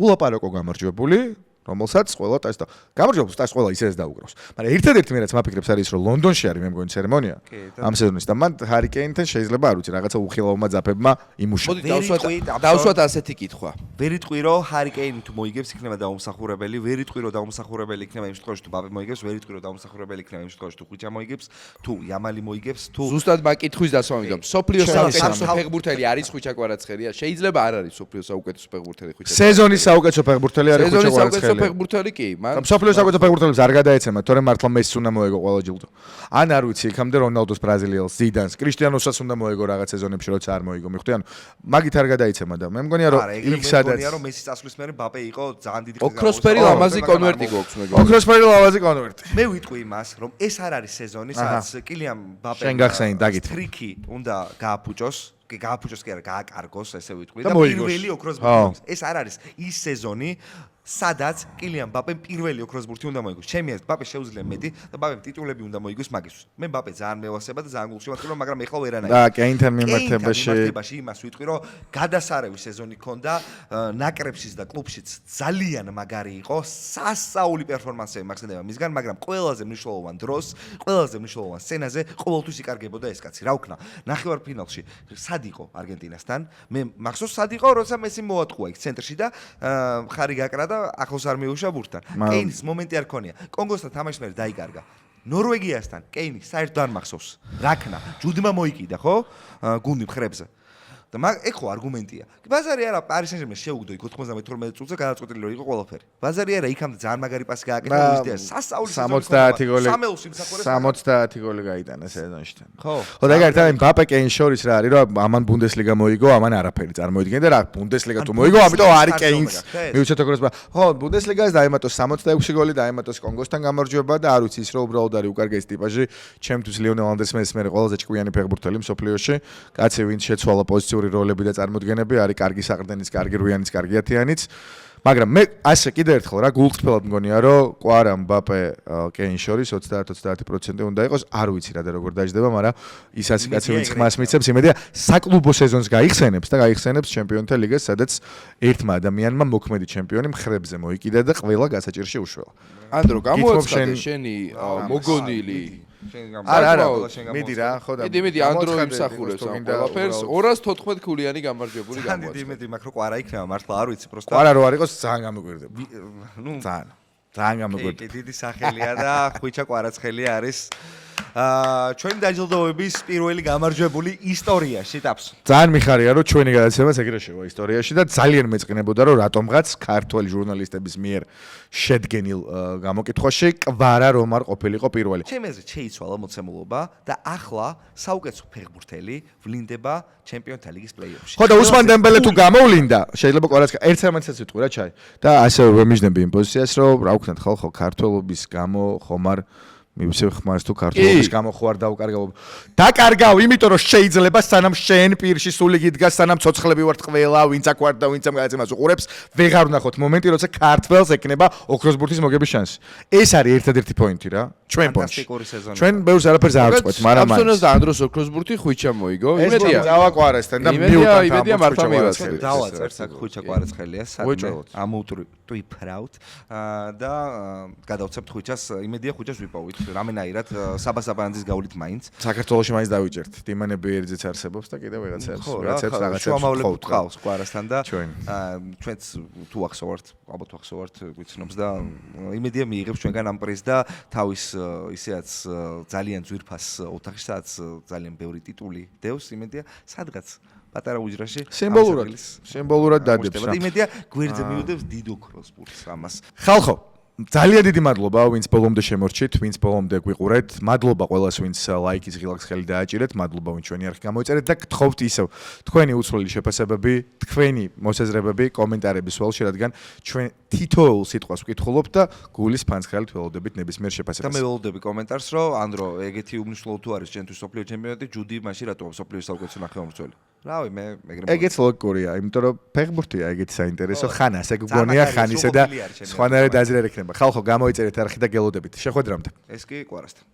ულაპარაკო გამარჯვებული, რომელსაც ყველა ტესტ და გამარჯვებულს ტესტ ყველა ისე ეს დაუგრავს. მაგრამ ერთადერთი მე რაც მაფიქრებს არის რომ ლონდონში არის მე მგონი ცერემონია ამ სეზონის და მან ჰარი კეინთან შეიძლება არ ვიცი რაღაცა უხილავმა ძაფებმა იმუშა. მოდი დავსვათ ასეთი კითხვა. ვერ იტყვი რომ ჰარი კეინი თუ მოიგებს იქნება დაუმსახურებელი, ვერ იტყვი რომ დაუმსახურებელი იქნება იმ შემთხვევაში თუ ბაპე მოიგებს, ვერ იტყვი რომ დაუმსახურებელი იქნება იმ შემთხვევაში თუ ხუჭა მოიგებს, თუ იამალი მოიგებს, თუ ზუსტად მაგ კითხვის დასვა მინდა. სოფლიოს საუკეთესო ფეხბურთელი არის ხუჭა კვარაცხელია? შეიძლება არ არის სოფლიოს საუკეთესო ფეხბურთელი ხუჭა. სეზონის საუკეთესო ფეხბურთელი არის ხუჭა კვარაცხელი. ფეხბურთელი კი, მაგრამ სოფლიოს საუკეთესო ფეხბურთელებს არ გადაეცემათ, თორემ მართლა მესს უნდა მოეგო ყველა ჯილდო. ან არ ვიცი, იქამდე რონალდოს, ბრაზილიელს, ზიდანს, კრისტიანოსაც უნდა მოეგო რაღაც სეზონებში, როცა არ მოიგო. მიხვდი, ანუ მაგით არ გადაეცემა და მე მგონია რომ იქ სადაც მეგონია რომ მესის წასვლის მერე ბაპე იყო ძალიან დიდი ოქროსფერი ლამაზი კონვერტი გვაქვს მეგონი. ოქროსფერი ლამაზი კონვერტი. მე ვიტყვი იმას, რომ ეს არ არის სეზონი, სადაც კილიან ბაპე შენ გახსენე, დაგითხრა. ტრიკი უნდა გააფუჭოს, გააფუჭოს კი არა, გააკარგოს, ესე ვიტყვი და და მოიგოს. პირველი ოქროს ბურთი. ეს არ არის ის სეზონი, სადაც კილიან ბაპემ პირველი ოქროს ბურთი უნდა მოიგოს. ჩემი აზრით, ბაპე შეუძლია მეტი და ბაპემ ტიტულები უნდა მოიგოს მაგისთვის. მე ბაპე ძალიან მევასება და ძალიან გულში ვატკბო, მაგრამ ეხლა ვერანაირად. და კეინთან მიმართებაში იმას ვიტყვი, რომ გადასარევი სეზონი ქონდა, ნაკრებშიც და კლუბშიც ძალიან მაგარი იყო, სასწაული პერფორმანსები მაგხდება მისგან, მაგრამ ყველაზე მნიშვნელოვან დროს, ყველაზე მნიშვნელოვან სცენაზე ყოველთვის იკარგებოდა ეს კაცი. რა ვქნა? ნახევარფინალში სად იყო არგენტინასთან? მე მახსოვს სად იყო, როცა მესი მოატყუა იქ ცენტრში და ხარი გაკრა და ახლოს არ მიუშა ბურთთან. კეინის მომენტი არ ქონია. კონგოსთან თამაშის მერე დაიკარგა. ნორვეგიასთან კეინი საერთოდ არ მახსოვს. რა ქნა? ჯუდმა მოიკიდა, ხო? გუნდი მხრებზე. და ეგ ხო არგუმენტია. ბაზარი არა, პარი სენ-ჟერმენს შეუგდო იქ 92 წუთზე გადაწყვეტილი რომ იყო ყველაფერი. ბაზარი არა, იქამდე ძალიან მაგარი პასი გააკეთა ლუისდია. სასწაული 70 გოლი. 70 გოლი გაიტანა სეზონში. ხო. ხო და ეგ არის თან ბაპე კეინს შორის რა არის რომ ამან ბუნდესლიგა მოიგო, ამან არაფერი წარმოიდგინე და რა ბუნდესლიგა თუ მოიგო, ამიტომ არის კეინს. მიუჩეთ ოქროს ხო, ბუნდესლიგას დაემატოს 66 გოლი, დაემატოს კონგოსთან გამარჯვება და არ ვიცი ის რომ უბრალოდ არის უკარგეს ტიპაჟი. ჩემთვის ლიონელ ანდერსმენის მე ყველაზე ჭკვიანი ფეხბურთელი მსოფლიოში. კაცი ვინც შეცვალა პოზიციური როლები და წარმოდგენები არის კარგი საყრდენის, კარგი რუიანის, კარგი ათიანიც. მაგრამ მე ასე კიდე ერთხელ რა გულწრფელად მგონია რომ კვარა მბაპე კეინ შორის 30-30% უნდა იყოს. არ ვიცი რა და როგორ დაждდება, მაგრამ ის ასე კაცი ვინც ხმას მიცემს, იმედია საკლუბო სეზონს გაიხსენებს და გაიხსენებს ჩემპიონთა ლიგას, სადაც ერთმა ადამიანმა მოქმედი ჩემპიონი მხრებზე მოიკიდა და ყველა გასაჭირში უშველა. ანდრო, გამოაცხადე შენი მოგონილი არა, მიდი რა, ხო და მიდი ანდრო იმსახურებს ამ ყველაფერს 214 ქულიანი გამარჯვებული გამოაცხადა. ძალიან დიდი იმედი მაქვს რომ კვარა იქნება, მართლა არ ვიცი, პროსტა. კვარა რო არ იყოს ძალიან გამოგვირდება. ნუ ძალიან გამოგვირდება. კი, დიდი სახელია და ხვიჩა კვარაცხელი არის ჩვენი დაჯილდოების პირველი გამარჯვებული ისტორიაში ტაფს. ძალიან მიხარია რომ ჩვენი გადაცემაც ეგრე შევა ისტორიაში და ძალიან მეწყინებოდა რომ რატომღაც ქართველი ჟურნალისტების მიერ შედგენილ გამოკითხვაში კვარა რომ არ ყოფილიყო პირველი. ჩემი აზრით შეიცვალა მოცემულობა და ახლა საუკეთესო ფეხბურთელი ვლინდება ჩემპიონთა ლიგის პლეი-ოფში. ხო და უსმან დემბელე თუ გამოვლინდა, შეიძლება კვარაც ერთ საერთოდ ვიტყვი რა ჩაი. და ასევე ვემიჯნები იმ პოზიციას რომ რა ვქნათ ხო ქართველობის გამო ხომარ მივსევ ხმარს თუ ქართულობის გამო ხო არ დაუკარგავ. დაკარგავ, იმიტომ რომ შეიძლება სანამ შენ პირში სული გიდგას, სანამ ცოცხლები ვართ ყველა, ვინც აქ ვარ და ვინც ამ გადაცემას უყურებს, ვეღარ ვნახოთ მომენტი, როცა ქართველს ექნება ოქროს ბურთის მოგების შანსი. ეს არის ერთადერთი პოინტი რა. ჩვენ პონჩი. ჩვენ ბევრს არაფერს არ ვწყვეთ, მაგრამ ამსონოს და ანდროს ოქროს ბურთი ხვიჩა მოიგო. იმედია დავაკვარესთან და მიუტან იმედია მართლა მივაცხადე. დავაწერს აქ ხვიჩა კვარაცხელია, სადმე ამოუტრი პრაუდ და გადავცემთ ხვიჩას, იმედია ხვიჩას ვიპოვით. რამენაირად საბასაბანძის გავლით მაინც საქართველოში მაინც დავიჭერთ. დიმანები ერთზეც არსებობს და კიდევ ვიღაცებს რაღაცებს შუამავლები გყავს კვარასთან და ჩვენც თუ ახსოვართ, ალბათ ახსოვართ გვიცნობს და იმედია მიიღებს ჩვენგან ამ პრიზს და თავის ისეაც ძალიან ძვირფას ოთახში, სადაც ძალიან ბევრი ტიტული დევს, იმედია სადღაც პატარა უჯრაში სიმბოლურად დადებს. იმედია გვერდზე მივიდებს დიდ ოქროს ბურთს ამას. ხალხო ძალიან დიდი მადლობა, ვინც ბოლომდე შემორჩით, ვინც ბოლომდე გვიყურეთ. მადლობა ყველას, ვინც ლაიკის ღილაკს ხელი დააჭირეთ. მადლობა, ვინც ჩვენი არხი გამოიწერეთ და გთხოვთ ისევ თქვენი უცვლელი შეფასებები, თქვენი მოსაზრებები კომენტარების ველში, რადგან ჩვენ თითოეულ სიტყვას ვკითხულობთ და გულის ფანცხალით ველოდებით ნებისმიერ და შეფასებას. მე ველოდები კომენტარს, რომ ანდრო, ეგეთი უმნიშვნელო თუ არის ჩვენთვის სოფლიო ჩემპიონატი, ჯუდი მაშინ რატომ სოფლიოს საუკეთესო ნახევარმცველი? რავი, მე ეგრე ეგეც ლოგიკურია, იმიტომ რომ ფეხბურთია ეგეთი საინტერესო, ხან ასე გგონია, ხან ისე და სხვანაირად აზრი არ ექნება. ხალხო, გამოიწერეთ არხი და გელოდებით. შეხვედრამდე. ეს კი ყვარასთან.